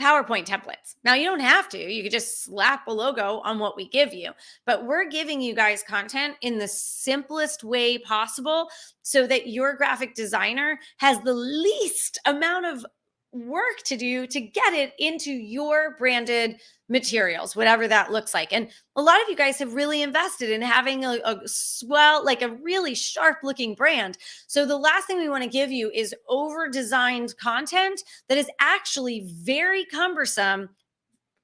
PowerPoint templates. Now, you don't have to. You could just slap a logo on what we give you, but we're giving you guys content in the simplest way possible so that your graphic designer has the least amount of work to do to get it into your branded materials, whatever that looks like. And a lot of you guys have really invested in having a really sharp looking brand. So the last thing we want to give you is over designed content that is actually very cumbersome,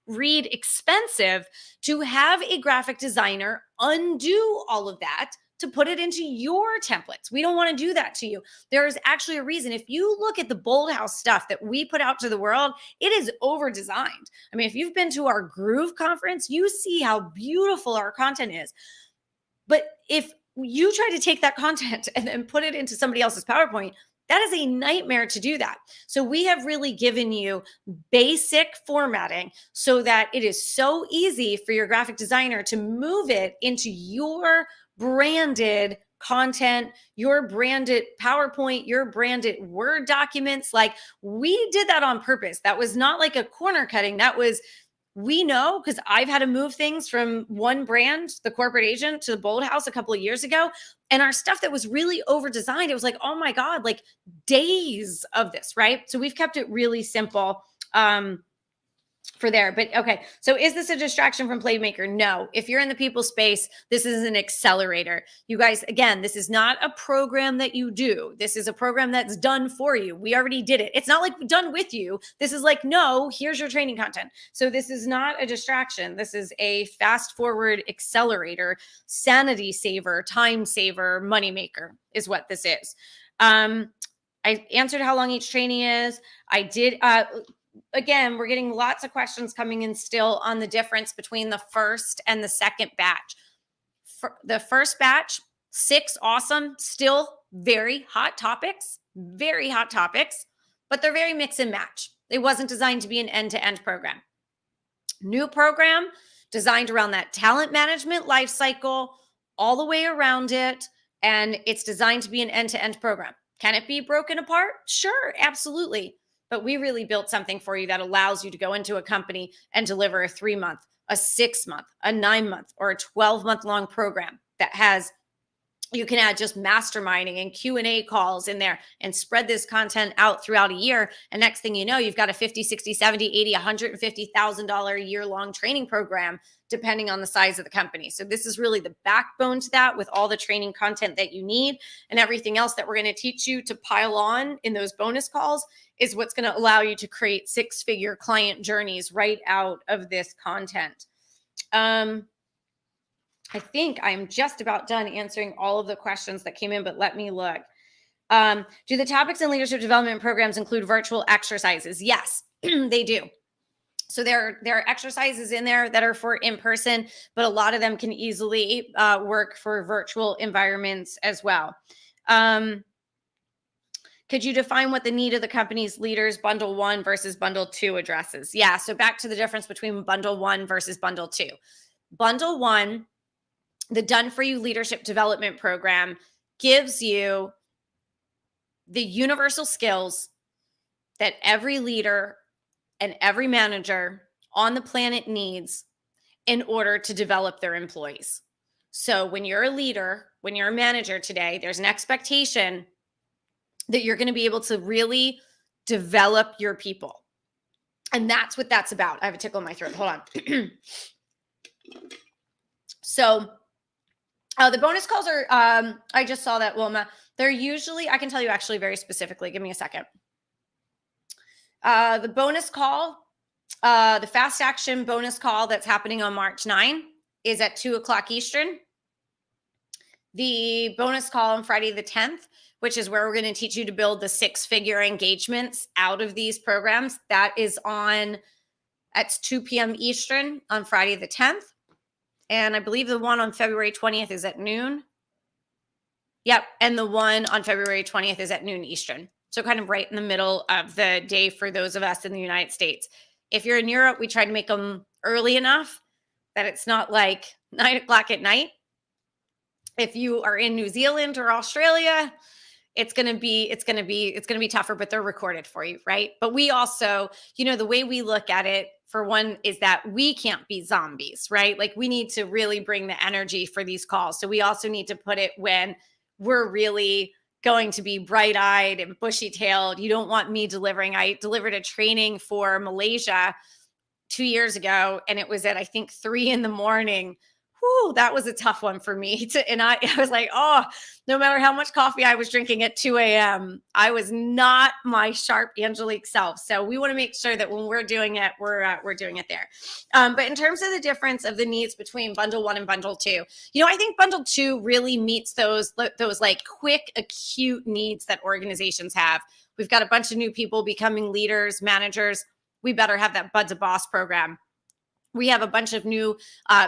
expensive to have a graphic designer undo all of that to put it into your templates. We don't want to do that to you. There is actually a reason. If you look at the Bold House stuff that we put out to the world, it is over designed. I mean, if you've been to our Groove conference, you see how beautiful our content is. But if you try to take that content and then put it into somebody else's PowerPoint, that is a nightmare to do that. So we have really given you basic formatting so that it is so easy for your graphic designer to move it into your branded content, your branded PowerPoint, your branded Word documents. Like, we did that on purpose. That was not like a corner cutting. That was, we know, because I've had to move things from one brand, the corporate agent, to the Bold House a couple of years ago. And our stuff that was really over designed, it was like, oh my God, like days of this, right? So we've kept it really simple for there. But okay, so is this a distraction from Playmaker? No. If you're in the people space, this is an accelerator. You guys, again, this is not a program that you do. This is a program that's done for you. We already did it. It's not like done with you. This is like, no, here's your training content. So this is not a distraction. This is a fast forward accelerator, sanity saver, time saver, moneymaker is what this is. I answered how long each training is. I did, again, we're getting lots of questions coming in still on the difference between the first and the second batch. For the first batch, 6 awesome, still very hot topics, but they're very mix and match. It wasn't designed to be an end-to-end program. New program designed around that talent management life cycle, all the way around it, and it's designed to be an end-to-end program. Can it be broken apart? Sure, absolutely. But we really built something for you that allows you to go into a company and deliver a 3-month, a 6-month, a 9-month, or a 12-month long program that has You can add just masterminding and Q&A calls in there and spread this content out throughout a year. And next thing you know, you've got a 50, 60, 70, 80, $150,000 year-long training program, depending on the size of the company. So this is really the backbone to that, with all the training content that you need, and everything else that we're going to teach you to pile on in those bonus calls is what's going to allow you to create six-figure client journeys right out of this content. I think I'm just about done answering all of the questions that came in, but let me look. Do the topics in leadership development programs include virtual exercises? Yes, they do. So there are exercises in there that are for in person, but a lot of them can easily work for virtual environments as well. Could you define what the need of the company's leaders bundle 1 versus bundle 2 addresses? Yeah, so back to the difference between bundle 1 versus bundle 2. Bundle 1, the Done For You Leadership Development Program, gives you the universal skills that every leader and every manager on the planet needs in order to develop their employees. So when you're a leader, when you're a manager today, there's an expectation that you're going to be able to really develop your people. And that's what that's about. I have a tickle in my throat. Hold on. So the bonus calls are, I just saw that, Wilma. They're usually, I can tell you actually very specifically. Give me a second. The bonus call, the fast action bonus call that's happening on March 9 is at 2:00 Eastern. The bonus call on Friday the 10th, which is where we're going to teach you to build the six-figure engagements out of these programs, that is on at 2 p.m. Eastern on Friday the 10th. And I believe the one on February 20th is at noon. Yep. And the one on February 20th is at noon Eastern. So kind of right in the middle of the day for those of us in the United States. If you're in Europe, we try to make them early enough that it's not like 9:00 at night. If you are in New Zealand or Australia, it's going to be tougher, but they're recorded for you, right? But we also, the way we look at it, for one, is that we can't be zombies, right? Like, we need to really bring the energy for these calls. So we also need to put it when we're really going to be bright-eyed and bushy-tailed. You don't want me delivering. I delivered a training for Malaysia 2 years ago, and it was at, I think, 3 a.m. Whew, that was a tough one for me. And I was like, oh, no matter how much coffee I was drinking at 2 a.m., I was not my sharp Angelique self. So we want to make sure that when we're doing it, we're doing it there. But in terms of the difference of the needs between bundle 1 and bundle 2, I think bundle 2 really meets those like quick, acute needs that organizations have. We've got a bunch of new people becoming leaders, managers. We better have that Bud to Boss program. We have a bunch of new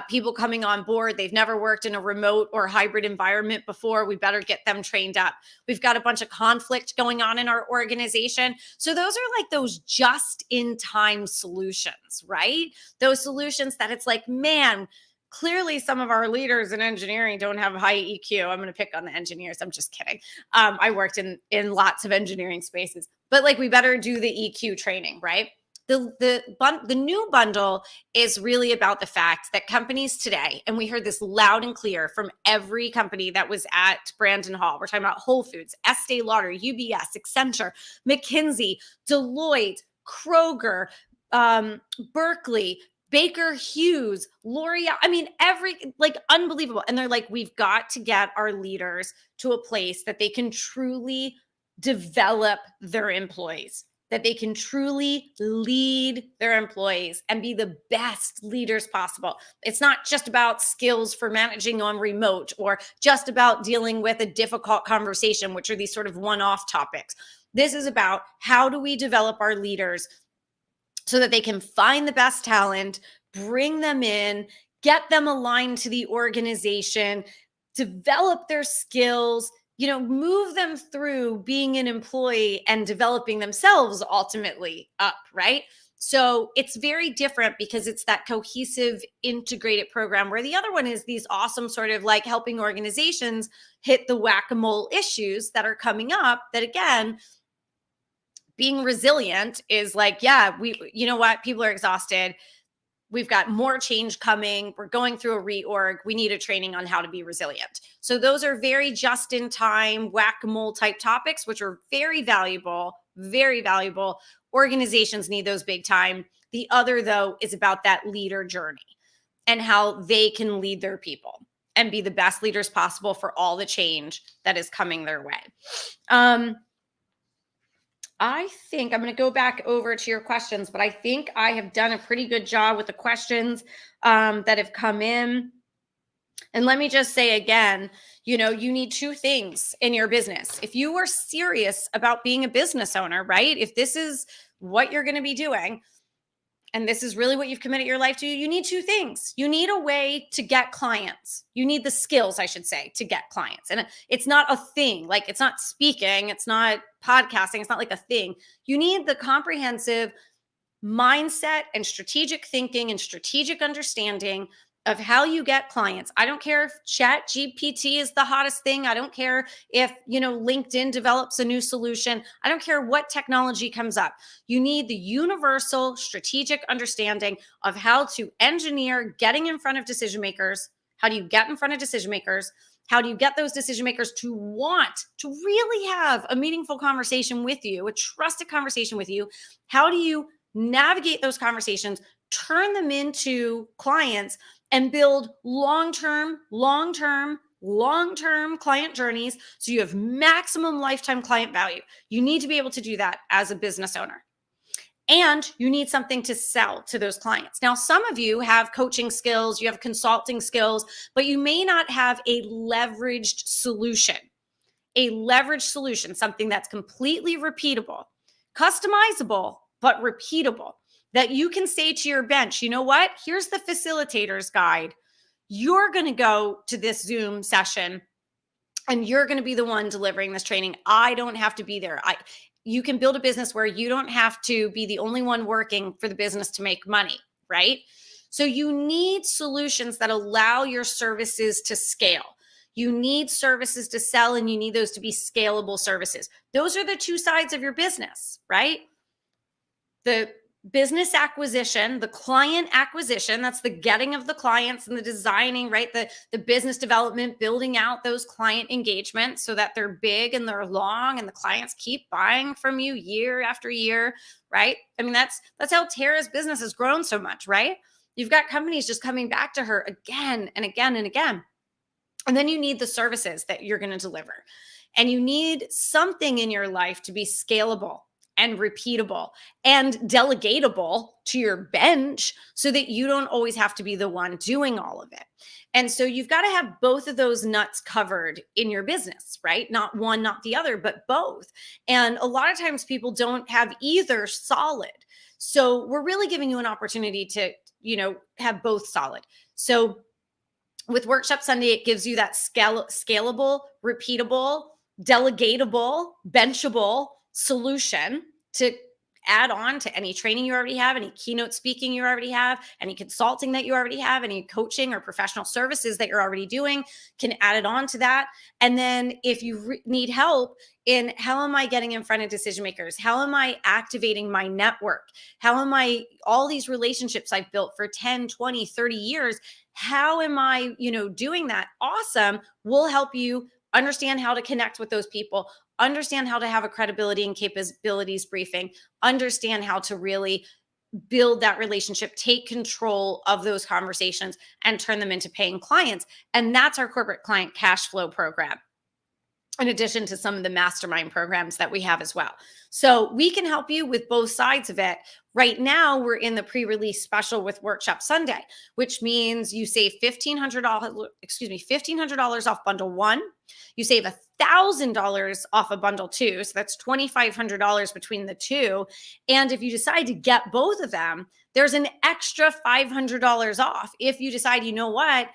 people coming on board. They've never worked in a remote or hybrid environment before. We better get them trained up. We've got a bunch of conflict going on in our organization. So those are like those just-in-time solutions, right? Those solutions that it's like, man, clearly some of our leaders in engineering don't have high EQ. I'm going to pick on the engineers. I'm just kidding. I worked in lots of engineering spaces. But like, we better do the EQ training, right? The new bundle is really about the fact that companies today, and we heard this loud and clear from every company that was at Brandon Hall. We're talking about Whole Foods, Estee Lauder, UBS, Accenture, McKinsey, Deloitte, Kroger, Berkeley, Baker Hughes, L'Oreal. I mean, unbelievable. And they're like, we've got to get our leaders to a place that they can truly develop their employees, that they can truly lead their employees and be the best leaders possible. It's not just about skills for managing on remote or just about dealing with a difficult conversation, which are these sort of one-off topics. This is about, how do we develop our leaders so that they can find the best talent, bring them in, get them aligned to the organization, develop their skills, move them through being an employee and developing themselves ultimately up, right? So it's very different because it's that cohesive, integrated program, where the other one is these awesome sort of like helping organizations hit the whack-a-mole issues that are coming up, that again, being resilient is like, yeah, you know what? People are exhausted. we've got more change coming. We're going through a reorg. We need a training on how to be resilient. So those are very just in time whack-a-mole type topics, which are very valuable, very valuable. Organizations need those big time. The other, though, is about that leader journey and how they can lead their people and be the best leaders possible for all the change that is coming their way. I think I'm going to go back over to your questions, but I think I have done a pretty good job with the questions that have come in. And let me just say again, you need two things in your business. If you are serious about being a business owner, right? If this is what you're going to be doing, and this is really what you've committed your life to, you need two things. You need a way to get clients. You need the skills, I should say, to get clients. And it's not a thing. Like, it's not speaking, it's not podcasting, it's not like a thing. You need the comprehensive mindset and strategic thinking and strategic understanding of how you get clients. I don't care if Chat GPT is the hottest thing. I don't care if, LinkedIn develops a new solution. I don't care what technology comes up. You need the universal strategic understanding of how to engineer getting in front of decision makers. How do you get in front of decision makers? How do you get those decision makers to want to really have a meaningful conversation with you, a trusted conversation with you? How do you navigate those conversations, turn them into clients, and build long-term client journeys so you have maximum lifetime client value? You need to be able to do that as a business owner. And you need something to sell to those clients. Now, some of you have coaching skills, you have consulting skills, but you may not have a leveraged solution. A leveraged solution, something that's completely repeatable, customizable, but repeatable, that you can say to your bench, you know what? Here's the facilitator's guide. You're going to go to this Zoom session and you're going to be the one delivering this training. I don't have to be there. You can build a business where you don't have to be the only one working for the business to make money, right? So you need solutions that allow your services to scale. You need services to sell, and you need those to be scalable services. Those are the two sides of your business, right? The business acquisition, the client acquisition, that's the getting of the clients and the designing, right? The business development, building out those client engagements so that they're big and they're long and the clients keep buying from you year after year, right? I mean, that's how Tara's business has grown so much, right? You've got companies just coming back to her again and again and again. And then you need the services that you're going to deliver. And you need something in your life to be scalable and repeatable and delegatable to your bench so that you don't always have to be the one doing all of it. And so you've got to have both of those nuts covered in your business, right? Not one, not the other, but both. And a lot of times people don't have either solid. So we're really giving you an opportunity to, have both solid. So with Workshop Sundae, it gives you that scalable, repeatable, delegatable, benchable solution to add on to any training you already have, any keynote speaking you already have, any consulting that you already have, any coaching or professional services that you're already doing, can add it on to that. And then if you need help in how am I getting in front of decision makers? How am I activating my network? How am I, all these relationships I've built for 10, 20, 30 years, how am I, doing that? Awesome. We'll help you understand how to connect with those people, understand how to have a credibility and capabilities briefing, understand how to really build that relationship, take control of those conversations and turn them into paying clients. And that's our corporate client cash flow program, in addition to some of the mastermind programs that we have as well. So we can help you with both sides of it. Right now, we're in the pre-release special with Workshop Sundae, which means you save $1,500 off bundle one. You save $1,000 off a bundle two. So that's $2,500 between the two. And if you decide to get both of them, there's an extra $500 off. If you decide, you know what,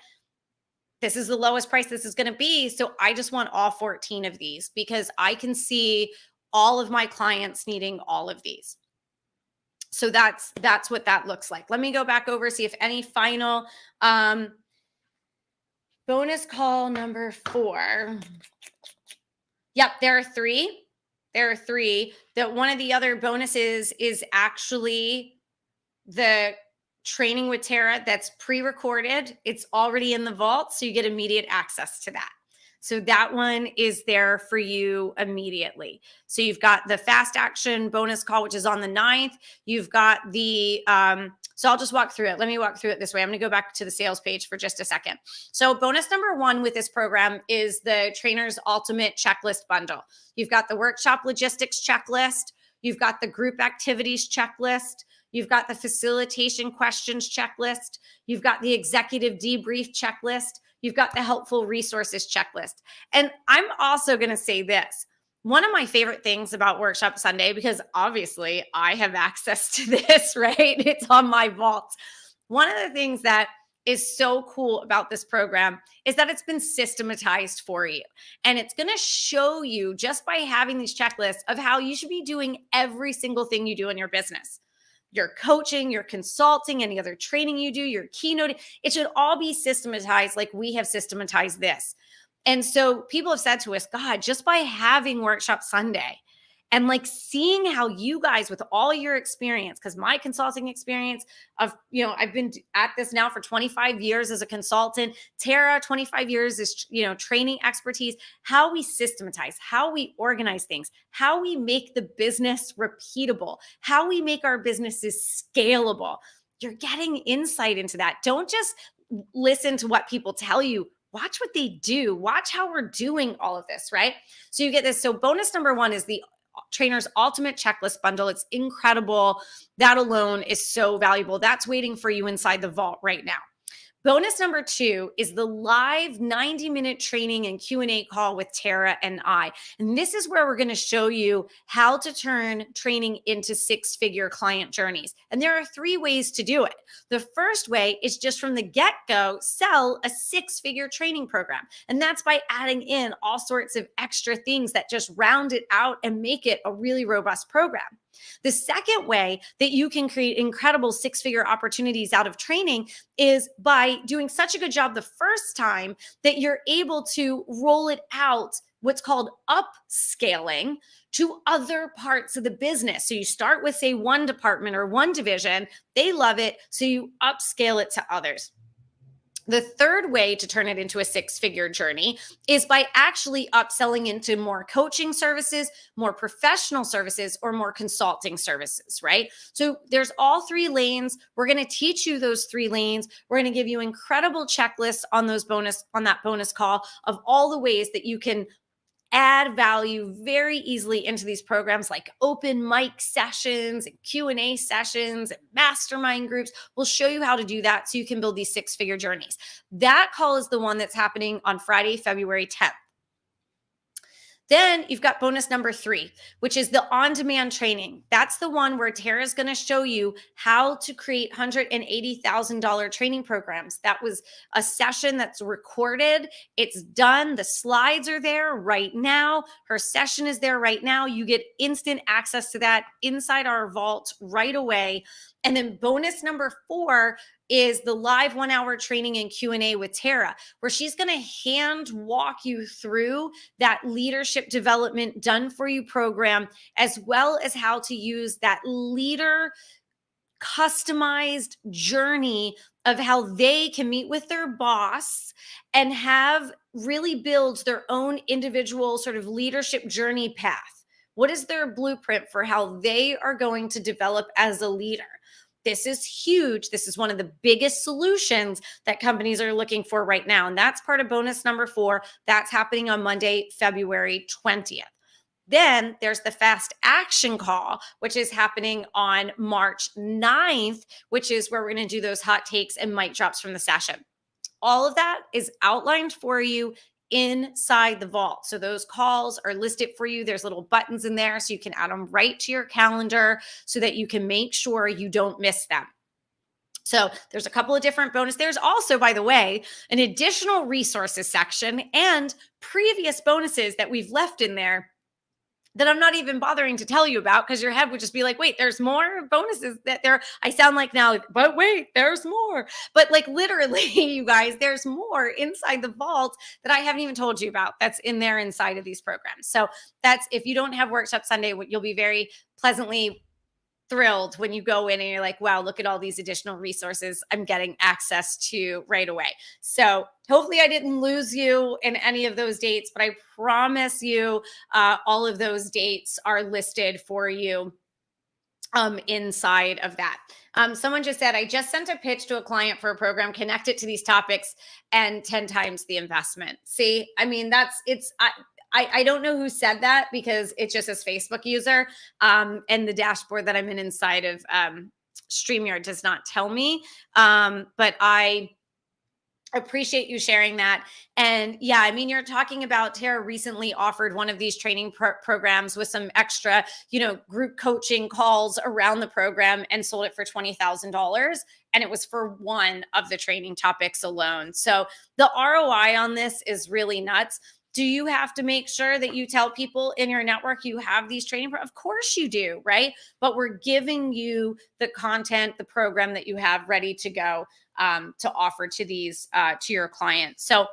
this is the lowest price this is going to be. So I just want all 14 of these because I can see all of my clients needing all of these. So that's what that looks like. Let me go back over, see if any final bonus call number 4. Yep, there are 3. There are 3. That one of the other bonuses is actually the training with Tara that's pre-recorded. It's already in the vault, so you get immediate access to that. So that one is there for you immediately. So you've got the fast action bonus call, which is on the 9th. You've got the, so I'll just walk through it. Let me walk through it this way. I'm going to go back to the sales page for just a second. So bonus number 1 with this program is the Trainer's Ultimate Checklist Bundle. You've got the workshop logistics checklist. You've got the group activities checklist. You've got the facilitation questions checklist. You've got the executive debrief checklist. You've got the helpful resources checklist. And I'm also going to say this. One of my favorite things about Workshop Sundae, because obviously I have access to this, right? It's on my vault. One of the things that is so cool about this program is that it's been systematized for you. And it's going to show you just by having these checklists of how you should be doing every single thing you do in your business. Your coaching, your consulting, any other training you do, your keynote, it should all be systematized like we have systematized this. And so people have said to us, God, just by having Workshop Sundae and like seeing how you guys with all your experience, because my consulting experience of, I've been at this now for 25 years as a consultant, Tara, 25 years is, training expertise, how we systematize, how we organize things, how we make the business repeatable, how we make our businesses scalable. You're getting insight into that. Don't just listen to what people tell you. Watch what they do. Watch how we're doing all of this, right? So you get this. So bonus number 1 is the Trainer's Ultimate Checklist Bundle. It's incredible. That alone is so valuable. That's waiting for you inside the vault right now. Bonus number 2 is the live 90-minute training and Q&A call with Tara and I. And this is where we're going to show you how to turn training into 6-figure client journeys. And there are 3 ways to do it. The first way is just from the get-go, sell a 6-figure training program. And that's by adding in all sorts of extra things that just round it out and make it a really robust program. The second way that you can create incredible 6-figure opportunities out of training is by doing such a good job the first time that you're able to roll it out, what's called upscaling, to other parts of the business. So you start with, say, one department or one division, they love it, so you upscale it to others. The third way to turn it into a 6-figure journey is by actually upselling into more coaching services, more professional services, or more consulting services, right? So there's all 3 lanes. We're going to teach you those 3 lanes. We're going to give you incredible checklists on that bonus call of all the ways that you can add value very easily into these programs, like open mic sessions and Q&A sessions and mastermind groups. We'll show you how to do that so you can build these 6-figure journeys. That call is the one that's happening on Friday, February 10th. Then you've got bonus number 3, which is the on-demand training. That's the one where Tara's going to show you how to create $180,000 training programs. That was a session that's recorded. It's done. The slides are there right now. Her session is there right now. You get instant access to that inside our vault right away. And then bonus number 4 is the live 1-hour training and Q&A with Tara, where she's going to hand walk you through that leadership development done for you program, as well as how to use that leader customized journey of how they can meet with their boss and have really build their own individual sort of leadership journey path. What is their blueprint for how they are going to develop as a leader? This is huge. This is one of the biggest solutions that companies are looking for right now. And that's part of bonus number 4. That's happening on Monday, February 20th. Then there's the fast action call, which is happening on March 9th, which is where we're going to do those hot takes and mic drops from the session. All of that is outlined for you inside the vault. So those calls are listed for you. There's little buttons in there so you can add them right to your calendar so that you can make sure you don't miss them. So there's a couple of different bonus. There's also, by the way, an additional resources section and previous bonuses that we've left in there that I'm not even bothering to tell you about, because your head would just be like, wait, there's more bonuses that there. I sound like now, but wait, there's more. But like literally, you guys, there's more inside the vault that I haven't even told you about that's in there inside of these programs. So that's, if you don't have Workshop Sundae, you'll be very pleasantly thrilled when you go in and you're like, wow, look at all these additional resources I'm getting access to right away. So hopefully I didn't lose you in any of those dates, but I promise you all of those dates are listed for you inside of that. Someone just said, I just sent a pitch to a client for a program, connect it to these topics, and 10 times the investment. See, I mean, I don't know who said that because it just says Facebook user. And the dashboard that I'm in inside of StreamYard does not tell me. But I appreciate you sharing that. And yeah, I mean, you're talking about Tara recently offered one of these training programs with some extra, group coaching calls around the program and sold it for $20,000. And it was for one of the training topics alone. So the ROI on this is really nuts. Do you have to make sure that you tell people in your network you have these training? Of course you do, right? But we're giving you the content, the program that you have ready to go to offer to these to your clients. So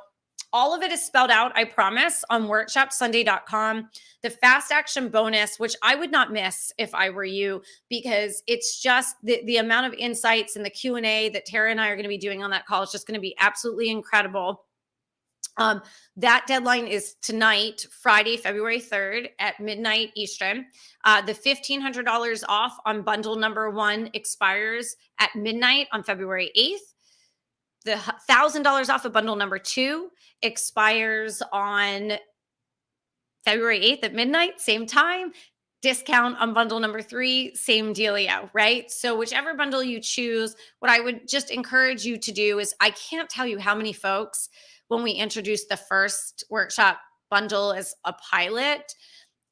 all of it is spelled out, I promise, on workshopsundae.com. The fast action bonus, which I would not miss if I were you, because it's just the amount of insights and the Q&A that Tara and I are going to be doing on that call is just going to be absolutely incredible. That deadline is tonight, Friday, February 3rd at midnight Eastern. The $1,500 off on bundle number 1 expires at midnight on February 8th. The $1,000 off of bundle number 2 expires on February 8th at midnight, same time. Discount on bundle number 3, same dealio, right? So whichever bundle you choose, what I would just encourage you to do is, I can't tell you how many folks, when we introduced the first workshop bundle as a pilot,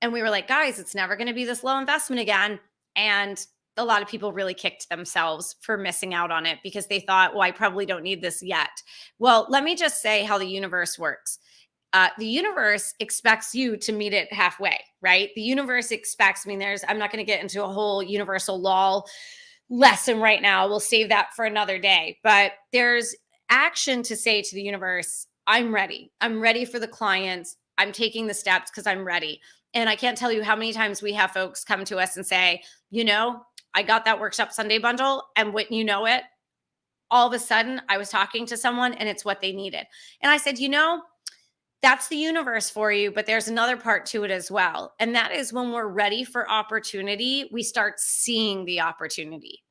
and we were like, guys, it's never going to be this low investment again. And a lot of people really kicked themselves for missing out on it because they thought, well, I probably don't need this yet. Well, let me just say how the universe works. The universe expects you to meet it halfway, right? The universe expects, I'm not going to get into a whole universal law lesson right now. We'll save that for another day. But there's action to say to the universe, I'm ready. I'm ready for the clients. I'm taking the steps because I'm ready. And I can't tell you how many times we have folks come to us and say, I got that Workshop Sundae bundle, and wouldn't you know it, all of a sudden I was talking to someone and it's what they needed. And I said, that's the universe for you, but there's another part to it as well. And that is, when we're ready for opportunity, we start seeing the opportunity.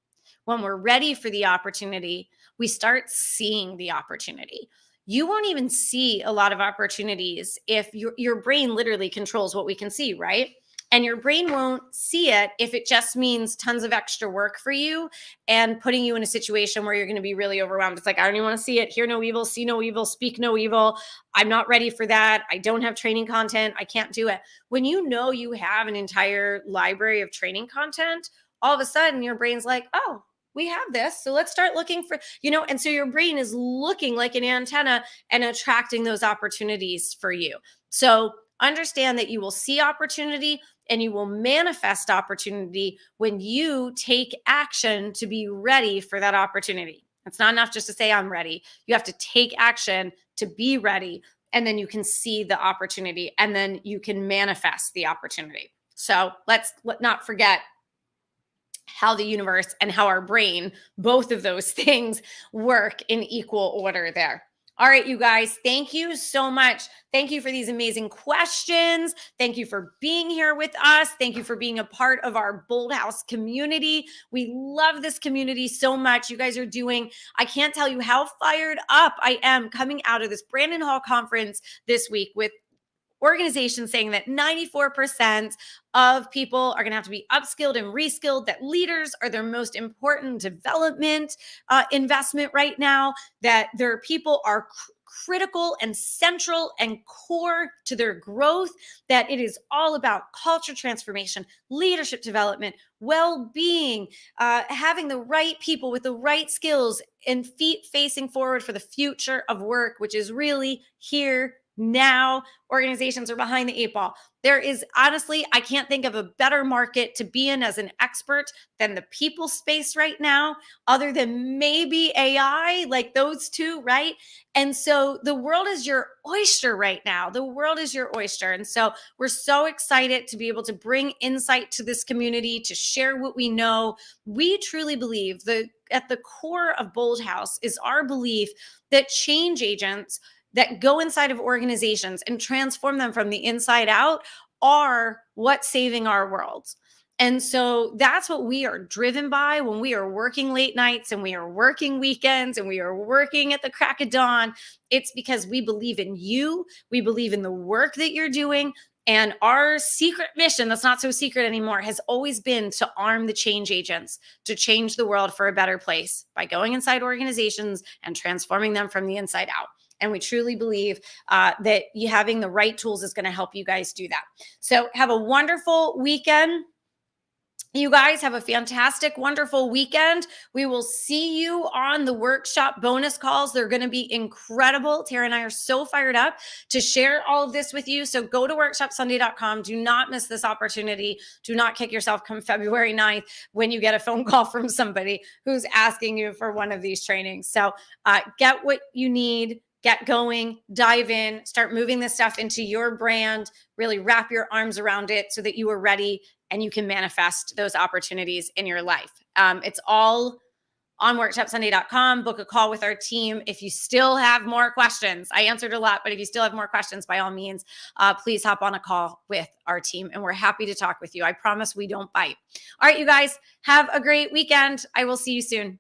When we're ready for the opportunity, we start seeing the opportunity. You won't even see a lot of opportunities if your brain literally controls what we can see, right? And your brain won't see it if it just means tons of extra work for you and putting you in a situation where you're going to be really overwhelmed. It's like, I don't even want to see it, hear no evil, see no evil, speak no evil. I'm not ready for that. I don't have training content. I can't do it. When you have an entire library of training content, all of a sudden your brain's like, oh, we have this. So let's start looking for, and so your brain is looking like an antenna and attracting those opportunities for you. So understand that you will see opportunity and you will manifest opportunity when you take action to be ready for that opportunity. It's not enough just to say, I'm ready. You have to take action to be ready. And then you can see the opportunity and then you can manifest the opportunity. So let's not forget how the universe and how our brain, both of those things, work in equal order there. All right, you guys, thank you so much. Thank you for these amazing questions. Thank you for being here with us. Thank you for being a part of our Bold House community. We love this community so much. You guys are doing, I can't tell you how fired up I am coming out of this Brandon Hall conference this week with organizations saying that 94% of people are going to have to be upskilled and reskilled, that leaders are their most important development investment right now, that their people are critical and central and core to their growth, that it is all about culture transformation, leadership development, well-being, having the right people with the right skills and feet facing forward for the future of work, which is really here Now organizations are behind the eight ball. There is honestly, I can't think of a better market to be in as an expert than the people space right now, other than maybe AI, like those two, right? And so the world is your oyster right now. The world is your oyster. And so we're so excited to be able to bring insight to this community, to share what we know. We truly believe that at the core of Bold House is our belief that change agents that go inside of organizations and transform them from the inside out are what's saving our world. And so that's what we are driven by when we are working late nights and we are working weekends and we are working at the crack of dawn. It's because we believe in you. We believe in the work that you're doing. And our secret mission, that's not so secret anymore, has always been to arm the change agents to change the world for a better place by going inside organizations and transforming them from the inside out. And we truly believe that you having the right tools is going to help you guys do that. So have a wonderful weekend. You guys have a fantastic, wonderful weekend. We will see you on the workshop bonus calls. They're going to be incredible. Tara and I are so fired up to share all of this with you. So go to workshopsundae.com. Do not miss this opportunity. Do not kick yourself come February 9th when you get a phone call from somebody who's asking you for one of these trainings. So get what you need. Get going, dive in, start moving this stuff into your brand, really wrap your arms around it so that you are ready and you can manifest those opportunities in your life. It's all on workshopsundae.com. Book a call with our team. If you still have more questions, I answered a lot, but if you still have more questions, by all means, please hop on a call with our team and we're happy to talk with you. I promise we don't bite. All right, you guys, have a great weekend. I will see you soon.